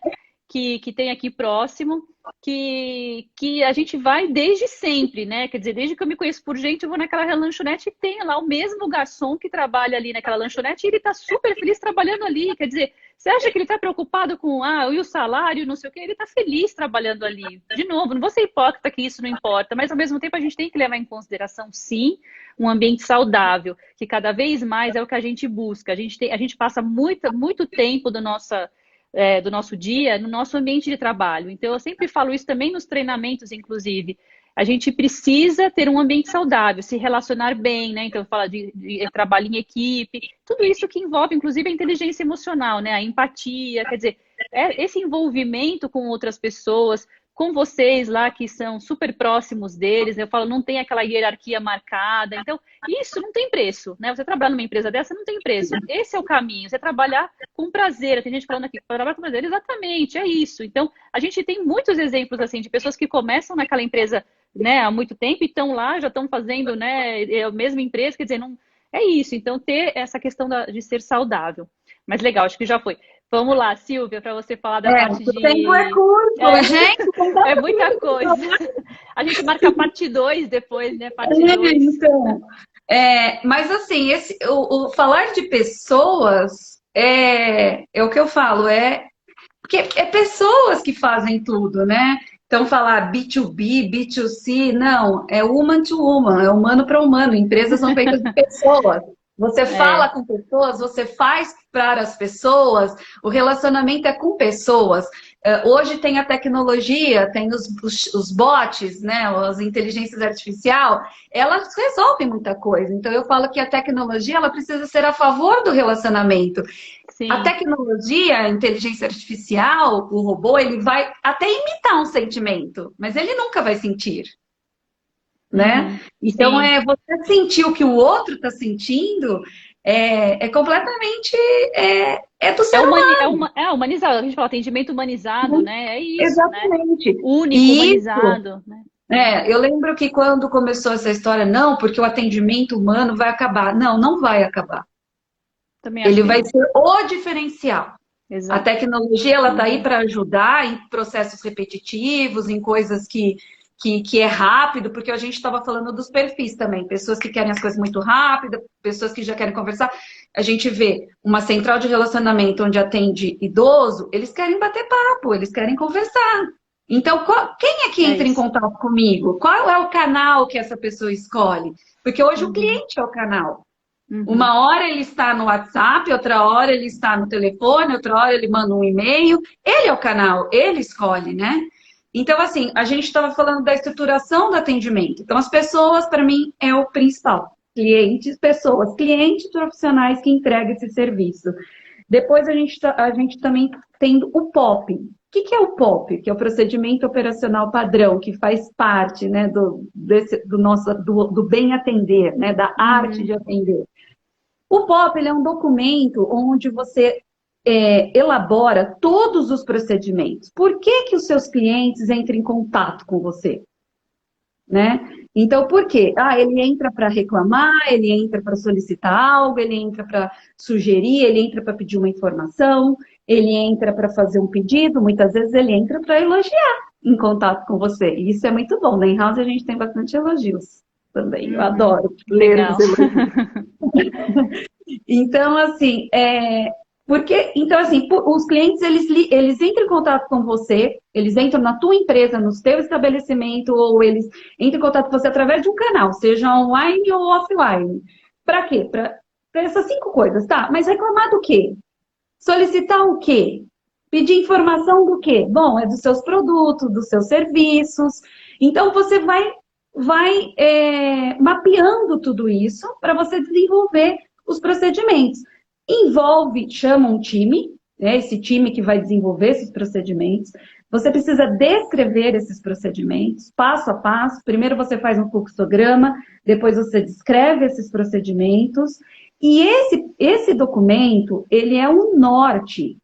que tem aqui próximo, que a gente vai desde sempre, né? Quer dizer, desde que eu me conheço por gente, eu vou naquela lanchonete e tem lá o mesmo garçom que trabalha ali naquela lanchonete e ele tá super feliz trabalhando ali. Quer dizer, você acha que ele tá preocupado com, e o salário, não sei o quê? Ele tá feliz trabalhando ali. De novo, não vou ser hipócrita que isso não importa, mas ao mesmo tempo a gente tem que levar em consideração, sim, um ambiente saudável, que cada vez mais é o que a gente busca. A gente passa muito tempo do nosso dia no nosso ambiente de trabalho. Então, eu sempre falo isso também nos treinamentos, inclusive. A gente precisa ter um ambiente saudável, se relacionar bem, né? Então, fala de trabalho em equipe, tudo isso que envolve, inclusive, a inteligência emocional, né? A empatia, quer dizer, esse envolvimento com outras pessoas, com vocês lá que são super próximos deles, eu falo, não tem aquela hierarquia marcada. Então, isso não tem preço, né? Você trabalhar numa empresa dessa não tem preço. Esse é o caminho, você trabalhar com prazer. Tem gente falando aqui, trabalhar com prazer, exatamente, é isso. Então, a gente tem muitos exemplos, assim, de pessoas que começam naquela empresa, né, há muito tempo e estão lá, já estão fazendo, né, a mesma empresa, quer dizer, não... É isso, então ter essa questão de ser saudável. Mas legal, acho que já foi. Vamos lá, Silvia, para você falar da parte O tempo é curto, gente. É muita coisa. A gente marca a parte 2 depois, né? Parte 2. Então, mas assim, o falar de pessoas é o que eu falo, porque é pessoas que fazem tudo, né? Então, falar B2B, B2C, não, é human to human, é humano para humano. Empresas são feitas de pessoas. Você fala com pessoas, você faz para as pessoas, o relacionamento é com pessoas. Hoje tem a tecnologia, tem os bots, né, as inteligências artificiais, elas resolvem muita coisa. Então eu falo que a tecnologia ela precisa ser a favor do relacionamento. Sim. A tecnologia, a inteligência artificial, o robô, ele vai até imitar um sentimento, mas ele nunca vai sentir. Né? Então, você sentir o que o outro está sentindo é completamente do ser humano. É humanizado, a gente fala atendimento humanizado, né? É isso, exatamente. Né? Único, humanizado. Né? Eu lembro que quando começou essa história, não, porque o atendimento humano vai acabar. Não, não vai acabar. Ele vai ser o diferencial. Exato. A tecnologia, ela está aí para ajudar em processos repetitivos, em coisas que é rápido, porque a gente estava falando dos perfis também. Pessoas que querem as coisas muito rápidas, pessoas que já querem conversar. A gente vê uma central de relacionamento onde atende idoso, eles querem bater papo, eles querem conversar. Então, quem é que entra em contato comigo? Qual é o canal que essa pessoa escolhe? Porque hoje o cliente é o canal. Uma hora ele está no WhatsApp, outra hora ele está no telefone, outra hora ele manda um e-mail. Ele é o canal, ele escolhe, né? Então, assim, a gente estava falando da estruturação do atendimento. Então, as pessoas, para mim, é o principal. Clientes profissionais que entregam esse serviço. Depois, a gente também tem o POP. O que é o POP? Que é o procedimento operacional padrão, que faz parte, né, do bem atender, né, da arte de atender. O POP ele é um documento onde você elabora todos os procedimentos. Por que os seus clientes entram em contato com você? Né? Então, por quê? Ele entra para reclamar, ele entra para solicitar algo, ele entra para sugerir, ele entra para pedir uma informação, ele entra para fazer um pedido, muitas vezes ele entra para elogiar em contato com você. E isso é muito bom. Na In-house a gente tem bastante elogios também. Eu adoro ler os elogios. Então, assim, os clientes, eles entram em contato com você, eles entram na tua empresa, no teu estabelecimento, ou eles entram em contato com você através de um canal, seja online ou offline. Para quê? Para essas 5 coisas, tá? Mas reclamar do quê? Solicitar o quê? Pedir informação do quê? Bom, é dos seus produtos, dos seus serviços. Então, você vai mapeando tudo isso para você desenvolver os procedimentos. Chama um time, né, esse time que vai desenvolver esses procedimentos. Você precisa descrever esses procedimentos, passo a passo. Primeiro você faz um fluxograma, depois você descreve esses procedimentos. E esse documento, ele é um norte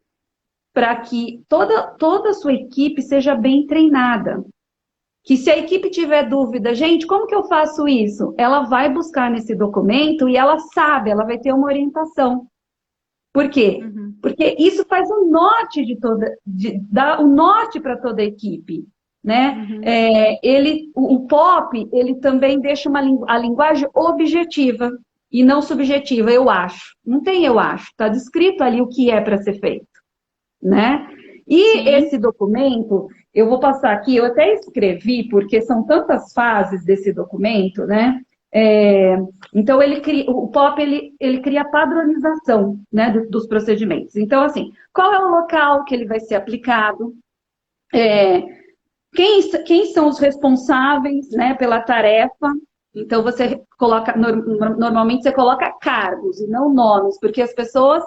para que toda a sua equipe seja bem treinada. Que se a equipe tiver dúvida, gente, como que eu faço isso? Ela vai buscar nesse documento e ela sabe, ela vai ter uma orientação. Por quê? Porque isso faz o norte dá o norte para toda a equipe, né? O POP, ele também deixa a linguagem objetiva e não subjetiva, eu acho. Não tem eu acho, está descrito ali o que é para ser feito, né? E Sim. esse documento, eu vou passar aqui, eu até escrevi, porque são tantas fases desse documento, né? Então, o POP, ele cria a padronização, né, dos procedimentos. Então, assim, qual é o local que ele vai ser aplicado? Quem são os responsáveis, né, pela tarefa? Então, você coloca, normalmente você coloca cargos e não nomes, porque as pessoas,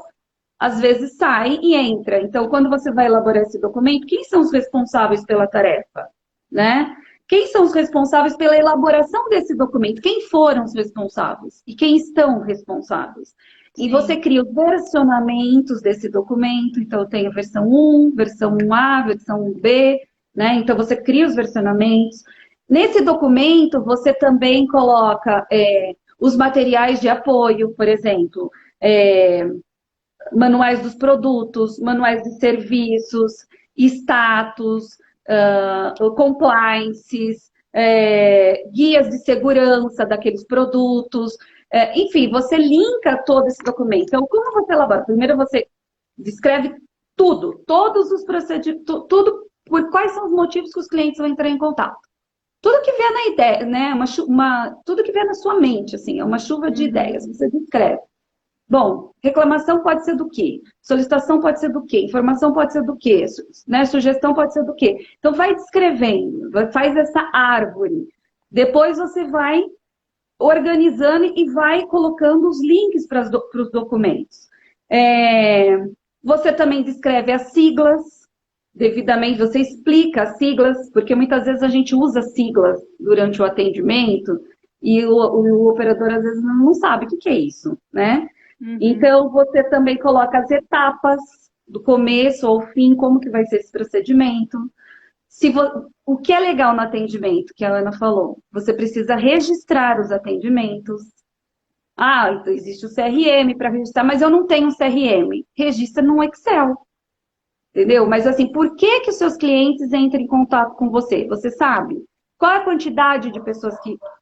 às vezes, saem e entram. Então, quando você vai elaborar esse documento, quem são os responsáveis pela tarefa, né? Quem são os responsáveis pela elaboração desse documento? Quem foram os responsáveis? E quem estão responsáveis? E você cria os versionamentos desse documento. Então, tem a versão 1, versão 1A, versão 1B, né? Então, você cria os versionamentos. Nesse documento, você também coloca os materiais de apoio, por exemplo, manuais dos produtos, manuais de serviços, status, compliances, guias de segurança daqueles produtos. Enfim, você linka todo esse documento. Então, como você elabora? Primeiro você descreve tudo, todos os procedimentos, tudo, por quais são os motivos que os clientes vão entrar em contato. Tudo que vier na ideia, né? Tudo que vier na sua mente, assim, é uma chuva de ideias, você descreve. Bom, reclamação pode ser do quê? Solicitação pode ser do quê? Informação pode ser do quê? Né? Sugestão pode ser do quê? Então, vai descrevendo, faz essa árvore. Depois você vai organizando e vai colocando os links para os documentos. Você também descreve as siglas, devidamente, você explica as siglas, porque muitas vezes a gente usa siglas durante o atendimento e o operador, às vezes, não sabe o que é isso, né? Então, você também coloca as etapas do começo ao fim, como que vai ser esse procedimento. O que é legal no atendimento, que a Ana falou, você precisa registrar os atendimentos. Então existe o CRM para registrar, mas eu não tenho CRM. Registra no Excel, entendeu? Mas assim, por que os seus clientes entram em contato com você? Você sabe? Qual é a quantidade de pessoas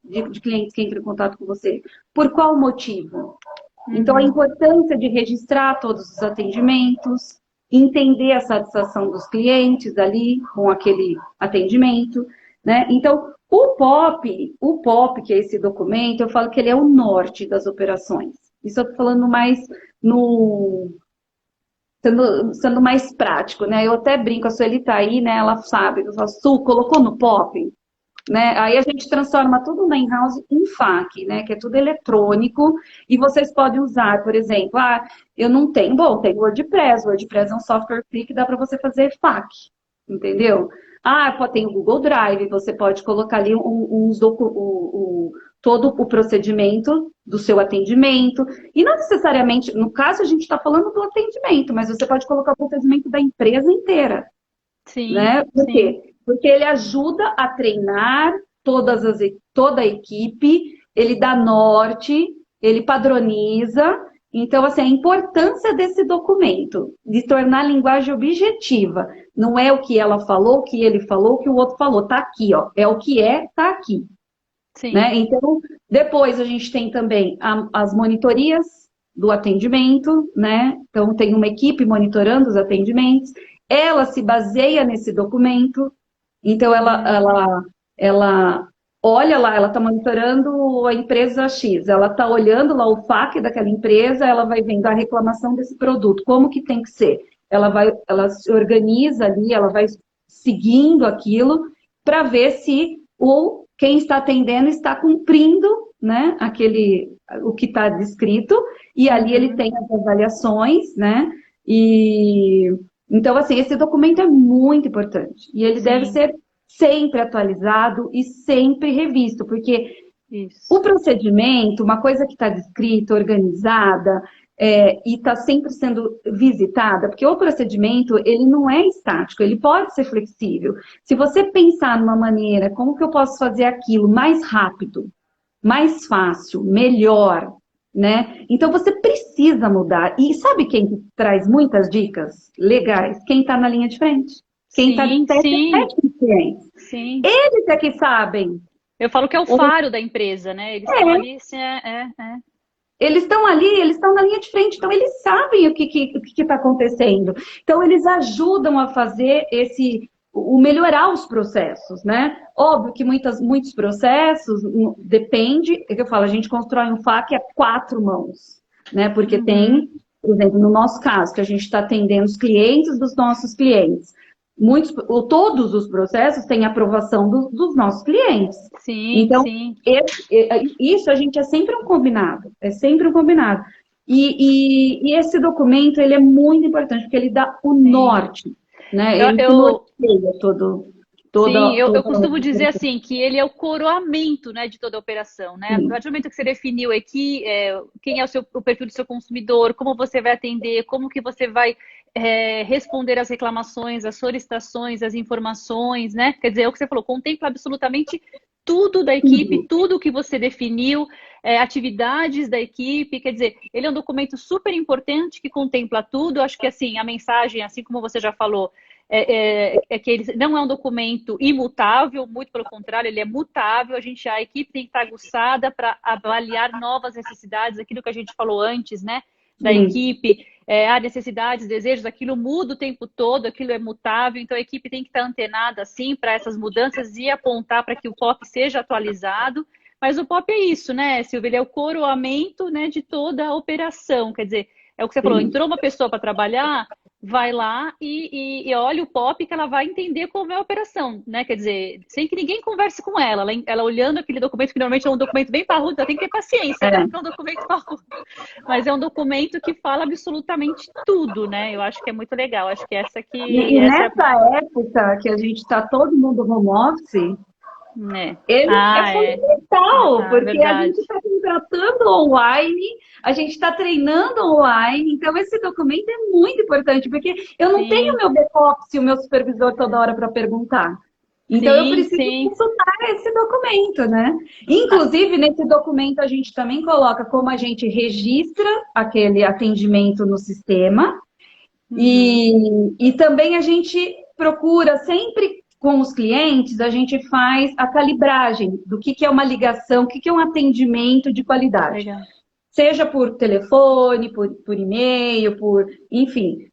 de clientes que entram em contato com você? Por qual motivo? Então, a importância de registrar todos os atendimentos, entender a satisfação dos clientes ali com aquele atendimento, né? Então, o POP, que é esse documento, eu falo que ele é o norte das operações. Isso eu estou falando mais sendo mais prático, né? Eu até brinco, a Sueli tá aí, né? Ela sabe, eu falo, Su, colocou no POP? Né? Aí a gente transforma tudo na in-house em FAQ, né? Que é tudo eletrônico, e vocês podem usar, por exemplo, eu não tenho, tem WordPress. WordPress é um software free que dá para você fazer FAQ, entendeu? Tem o Google Drive, você pode colocar ali todo o procedimento do seu atendimento, e não necessariamente, no caso a gente está falando do atendimento, mas você pode colocar o procedimento da empresa inteira. Sim, né? Por sim. quê? Porque ele ajuda a treinar toda a equipe, ele dá norte, ele padroniza. Então, assim, a importância desse documento, de tornar a linguagem objetiva. Não é o que ela falou, o que ele falou, o que o outro falou. Tá aqui, ó. É o que tá aqui. Sim. Né? Então, depois a gente tem também as monitorias do atendimento, né? Então, tem uma equipe monitorando os atendimentos. Ela se baseia nesse documento. Então, ela olha lá, ela está monitorando a empresa X, ela está olhando lá o FAQ daquela empresa, ela vai vendo a reclamação desse produto, como que tem que ser. Ela se organiza ali, ela vai seguindo aquilo para ver se quem está atendendo está cumprindo, né, o que está descrito, e ali ele tem as avaliações, né, então, assim, esse documento é muito importante. E ele deve ser sempre atualizado e sempre revisto, porque o procedimento, uma coisa que está descrita, organizada, e está sempre sendo visitada, porque o procedimento, ele não é estático, ele pode ser flexível. Se você pensar numa maneira, como que eu posso fazer aquilo mais rápido, mais fácil, melhor, né? Então você precisa mudar. E sabe quem que traz muitas dicas legais? Quem está na linha de frente. Quem está de Sim, sim, frente dos clientes. sim. Eles é que sabem. Eu falo que é o faro da empresa, né? Eles estão É, ali, assim, eles estão ali, eles estão na linha de frente, então eles sabem o que está acontecendo. Então eles ajudam a fazer o melhorar os processos, né? Óbvio que muitos processos depende, é que eu falo, a gente constrói um FAQ a quatro mãos, né? Porque Uhum. tem, por exemplo, no nosso caso, que a gente está atendendo os clientes dos nossos clientes. Todos os processos têm aprovação dos nossos clientes. Sim, Então, sim. isso a gente é sempre um combinado, é sempre um combinado. E esse documento, ele é muito importante, porque ele dá o Sim. norte, né? Eu, Ele que eu, norteia sim, eu toda costumo dizer assim que ele é o coroamento, né, de toda a operação, né? A partir do momento que você definiu aqui quem é o perfil do seu consumidor, como você vai atender, como que você vai responder às reclamações, às solicitações, às informações, né? Quer dizer, é o que você falou, contempla absolutamente tudo da equipe, tudo que você definiu, atividades da equipe, quer dizer, ele é um documento super importante que contempla tudo. Acho que assim, a mensagem, assim como você já falou, é que ele não é um documento imutável, muito pelo contrário, ele é mutável. A equipe tem que estar aguçada para avaliar novas necessidades, aquilo que a gente falou antes, né? Da Sim, equipe, necessidades, desejos, aquilo muda o tempo todo, aquilo é mutável, então a equipe tem que estar antenada assim para essas mudanças e apontar para que o POP seja atualizado. Mas o POP é isso, né, Silvia? Ele é o coroamento, né, de toda a operação. Quer dizer, é o que você falou, sim. entrou uma pessoa para trabalhar, vai lá e olha o POP que ela vai entender como é a operação, né? Quer dizer, sem que ninguém converse com ela. Ela olhando aquele documento, que normalmente é um documento bem parrudo, ela tem que ter paciência, né? É. Porque é um documento parrudo. Mas é um documento que fala absolutamente tudo, né? Eu acho que é muito legal. Acho que E essa é a... nessa época que a gente está todo mundo home office, Né? ele é Ah, é. fundamental, Ah, porque a gente verdade. está contratando online, a gente está treinando online, então esse documento é muito importante, porque eu não tenho Sim, meu back-office e o meu supervisor toda hora para perguntar. Então eu sim, preciso sim. consultar esse documento, né? Ah, Inclusive, nesse documento a gente também coloca como a gente registra aquele atendimento no sistema, uhum, e também a gente procura sempre com os clientes, a gente faz a calibragem do que é uma ligação, o que é um atendimento de qualidade. legal. Seja por telefone, por e-mail, enfim,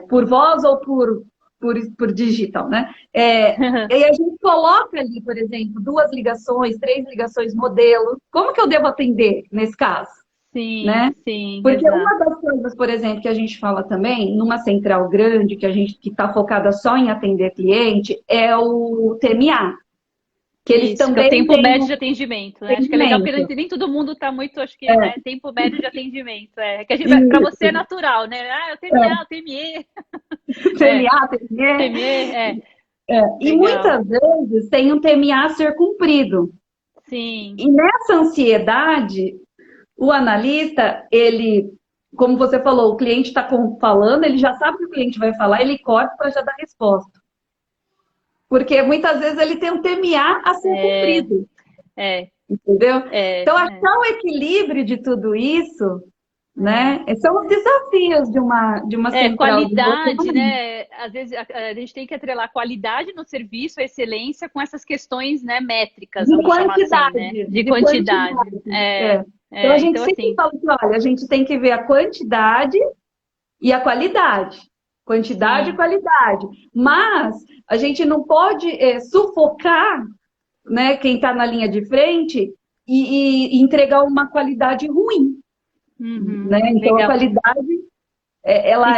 por voz ou por digital, né? E a gente coloca ali, por exemplo, 2 ligações, 3 ligações modelo. Como que eu devo atender nesse caso? Sim, Né? sim, Porque exato. uma das coisas, por exemplo, que a gente fala também, numa central grande, que está focada só em atender cliente, é o TMA, que eles Isso, que é o também tempo têm médio um de atendimento, né? Acho que é legal porque atendimento. nem todo mundo está muito, acho que, É, né? Tempo médio de atendimento. Que a gente para você é isso, natural, né? Ah, eu TMA, eu TME. É, TMA, TME. TME, E legal. muitas vezes tem um TMA a ser cumprido. Sim, E nessa ansiedade, o analista, ele, como você falou, o cliente está falando, ele já sabe o que o cliente vai falar, ele corta para já dar resposta. Porque muitas vezes ele tem um TMA a ser é, cumprido, é, entendeu? é, Então, é. achar o equilíbrio de tudo isso, É. né? São os desafios de uma central de Qualidade, relacionamento. né? Às vezes a gente tem que atrelar qualidade no serviço, a excelência com essas questões, né, métricas, De vamos chamar assim, né? quantidade, De de quantidade. quantidade. É. Então, a gente Então, sempre assim, fala que, olha, a gente tem que ver a quantidade e a qualidade. Quantidade e sim. qualidade. Mas a gente não pode sufocar, né, quem está na linha de frente e entregar uma qualidade ruim, Uhum, né? Então, a legal. qualidade, ela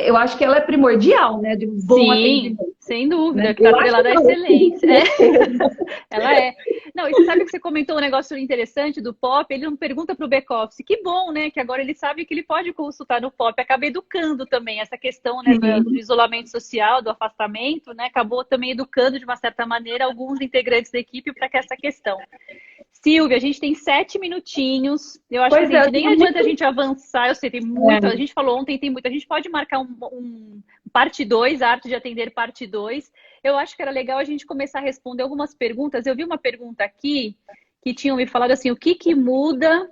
eu acho que ela é primordial, né, de um bom Sim, atendimento, sem né? dúvida, que está Eu acho atrelada à não, eu tenho excelência. certeza. Ela é. Não, e você sabe que você comentou um negócio interessante do POP, ele não pergunta para o back-office. Que bom, né? Que agora ele sabe que ele pode consultar no POP. Acaba educando também essa questão, né, do Sim. isolamento social, do afastamento, né? Acabou também educando, de uma certa maneira, alguns integrantes da equipe para que essa questão. Silvia, a gente tem 7 minutinhos. Eu acho que Pois assim, é, eu nem tenho adianta a muito. gente avançar. Eu sei, tem muito. A É, gente falou ontem, tem muito. A gente pode marcar um parte 2, arte de atender parte 2. Eu acho que era legal a gente começar a responder algumas perguntas. Eu vi uma pergunta aqui que tinham me falado assim, o que que muda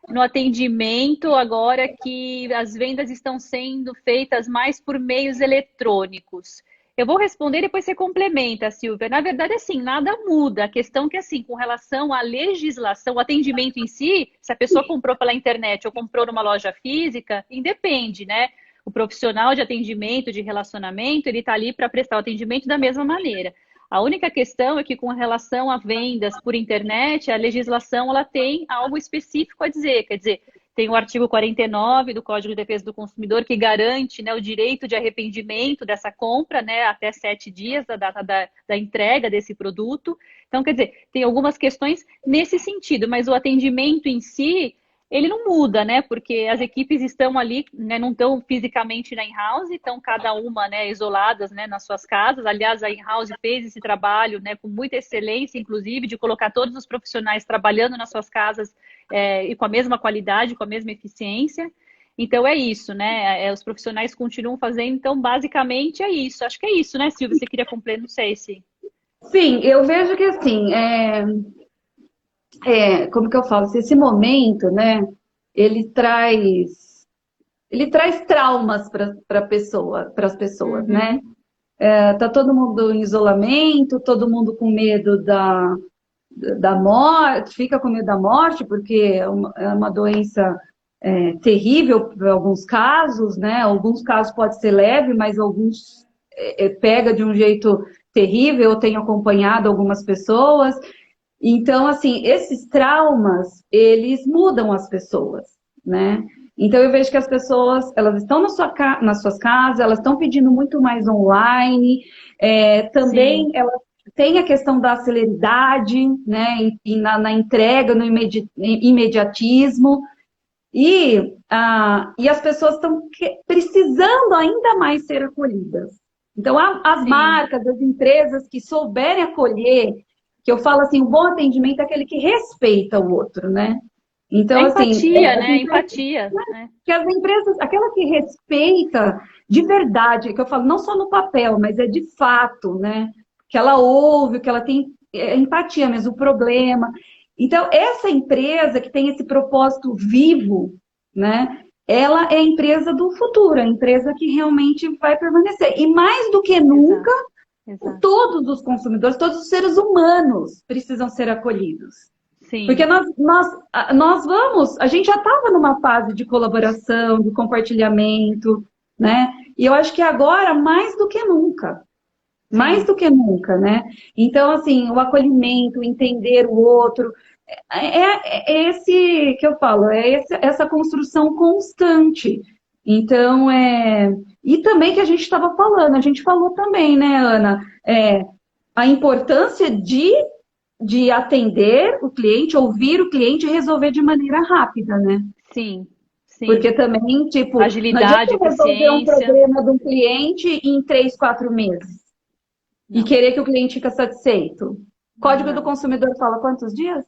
no atendimento agora que as vendas estão sendo feitas mais por meios eletrônicos? Eu vou responder e depois você complementa, Silvia. Na verdade, assim, nada muda. A questão é que, assim, com relação à legislação, o atendimento em si, se a pessoa comprou pela internet ou comprou numa loja física, independe, né? O profissional de atendimento, de relacionamento, ele está ali para prestar o atendimento da mesma maneira. A única questão é que, com relação a vendas por internet, a legislação ela tem algo específico a dizer. Quer dizer, tem o artigo 49 do Código de Defesa do Consumidor que garante, né, o direito de arrependimento dessa compra, né, até 7 dias da data da entrega desse produto. Então, quer dizer, tem algumas questões nesse sentido, mas o atendimento em si, ele não muda, né? Porque as equipes estão ali, né, não estão fisicamente na in-house, estão cada uma, né, isoladas, né, nas suas casas. Aliás, a in-house fez esse trabalho, né, com muita excelência, inclusive, de colocar todos os profissionais trabalhando nas suas casas e com a mesma qualidade, com a mesma eficiência. Então, é isso, né? Os profissionais continuam fazendo. Então, basicamente, é isso. Acho que é isso, né, Silvia? Você queria completar? Não sei se... Sim, eu vejo que assim, como que eu falo? Esse momento, né? Ele traz traumas para as pessoas, né? Tá todo mundo em isolamento, todo mundo com medo da morte, fica com medo da morte, porque é uma doença terrível em alguns casos, né? Alguns casos pode ser leve, mas alguns pega de um jeito terrível. Eu tenho acompanhado algumas pessoas. Então, assim, esses traumas, eles mudam as pessoas, né? Então, eu vejo que as pessoas, elas estão nas suas casas, elas estão pedindo muito mais online, também Sim. elas têm a questão da celeridade, né? Na entrega, no imediatismo, e as pessoas estão precisando ainda mais ser acolhidas. Então, as Sim. marcas, as empresas que souberem acolher, que eu falo assim, o bom atendimento é aquele que respeita o outro, né? É Então, assim, empatia, né? Empatia, né? que as empresas, aquela que respeita de verdade, que eu falo, não só no papel, mas é de fato, né? Que ela ouve, que ela tem empatia mesmo, o problema. Então, essa empresa que tem esse propósito vivo, né? Ela é a empresa do futuro, a empresa que realmente vai permanecer. E mais do que nunca, Exato. Exato. todos os consumidores, todos os seres humanos precisam ser acolhidos. Porque Sim. a gente já estava numa fase de colaboração, de compartilhamento, né? E eu acho que agora, mais Sim. do que nunca, né? Então, assim, o acolhimento, o entender o outro, é esse que eu falo, essa construção constante. Então, e também que a gente estava falando, a gente falou também, né, Ana? A importância de atender o cliente, ouvir o cliente e resolver de maneira rápida, né? Sim. Sim. Porque também, tipo, não adianta Agilidade, eu resolver um eficiência. problema de um cliente em 3, 4 meses e Não. querer que o cliente fique satisfeito. O Código do Não. Consumidor fala quantos dias?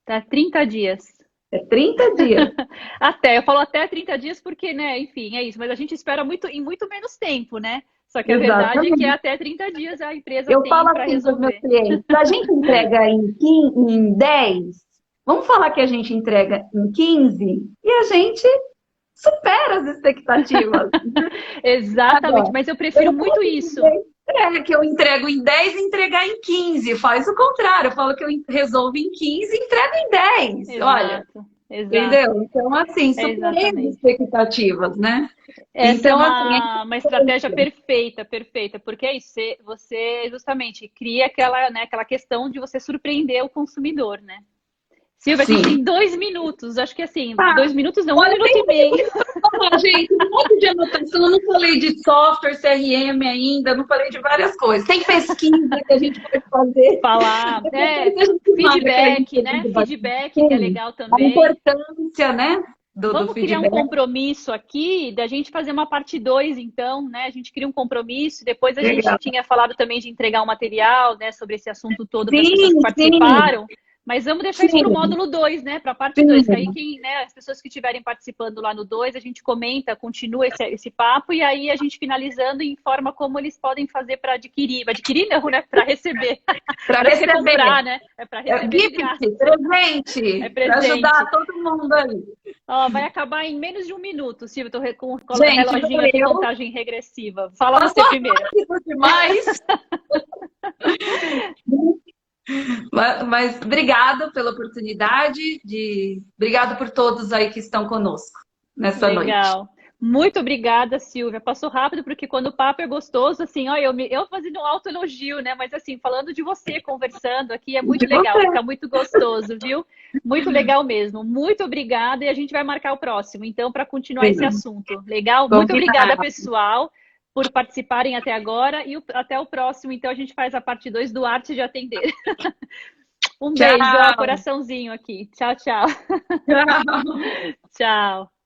Tá 30 dias. É 30 dias. Até, eu falo até 30 dias porque, né, enfim, é isso. Mas a gente espera muito em muito menos tempo, né? Só que a verdade é que Exatamente. até 30 dias a empresa Eu tem falo para assim para os meus resolver. clientes, a gente entrega em 10, vamos falar que a gente entrega em 15 e a gente supera as expectativas. Exatamente, Agora, mas eu eu prefiro não muito posso isso. dizer que eu entrego em 10 e entregar em 15. Faz o contrário. Eu falo que eu resolvo em 15 e entrego em 10. Olha, Exato, exato. entendeu? Então, assim, É superei as exatamente. expectativas, né? Essa é Então, assim, é uma estratégia importante. perfeita, perfeita, porque é isso, você justamente cria aquela, né, aquela questão de você surpreender o consumidor, né? Silvia, a gente Sim. tem 2 minutos, acho que assim, Tá. 2 minutos não, um Olha, minuto tem e meio. falar, gente, um monte de anotação. Eu não falei de software, CRM ainda, não falei de várias coisas. Tem pesquisa que a gente pode fazer. Falar, Depois a gente marca a feedback, né? gente bate. Feedback, que é Sim, legal a também. importância, né, do Vamos criar um feedback. compromisso aqui da gente fazer uma parte 2, então, né? A gente cria um compromisso. Depois a gente Legal. tinha falado também de entregar o material, né, sobre esse assunto todo para as pessoas que Sim, sim. participaram. Mas vamos deixar isso para o módulo 2, né? Para a parte 2, que aí quem, né, as pessoas que estiverem participando lá no 2, a gente comenta, continua esse papo, e aí a gente finalizando informa como eles podem fazer para adquirir. Adquirir não, né? Para receber. Para você comprar, né? É para receber. Presente. Para ajudar todo mundo aí. Ó, vai acabar em menos de 1 minuto, Silvia. Estou com o reloginho aqui, contagem regressiva. Fala você primeiro. Demais. Mas obrigado pela oportunidade, obrigado por todos aí que estão conosco nessa noite. Legal. Muito obrigada, Silvia. Passou rápido, porque quando o papo é gostoso, assim, ó, eu fazendo um autoelogio, né? Mas assim, falando de você, conversando aqui, é muito legal, fica muito gostoso, viu? Muito legal mesmo. Muito obrigada, e a gente vai marcar o próximo, então, para continuar esse assunto. Legal? Muito obrigada, pessoal, por participarem até agora, e até o próximo, então a gente faz a parte 2 do Arte de Atender. Um beijo, ó, coraçãozinho aqui. Tchau, tchau. Tchau. Tchau.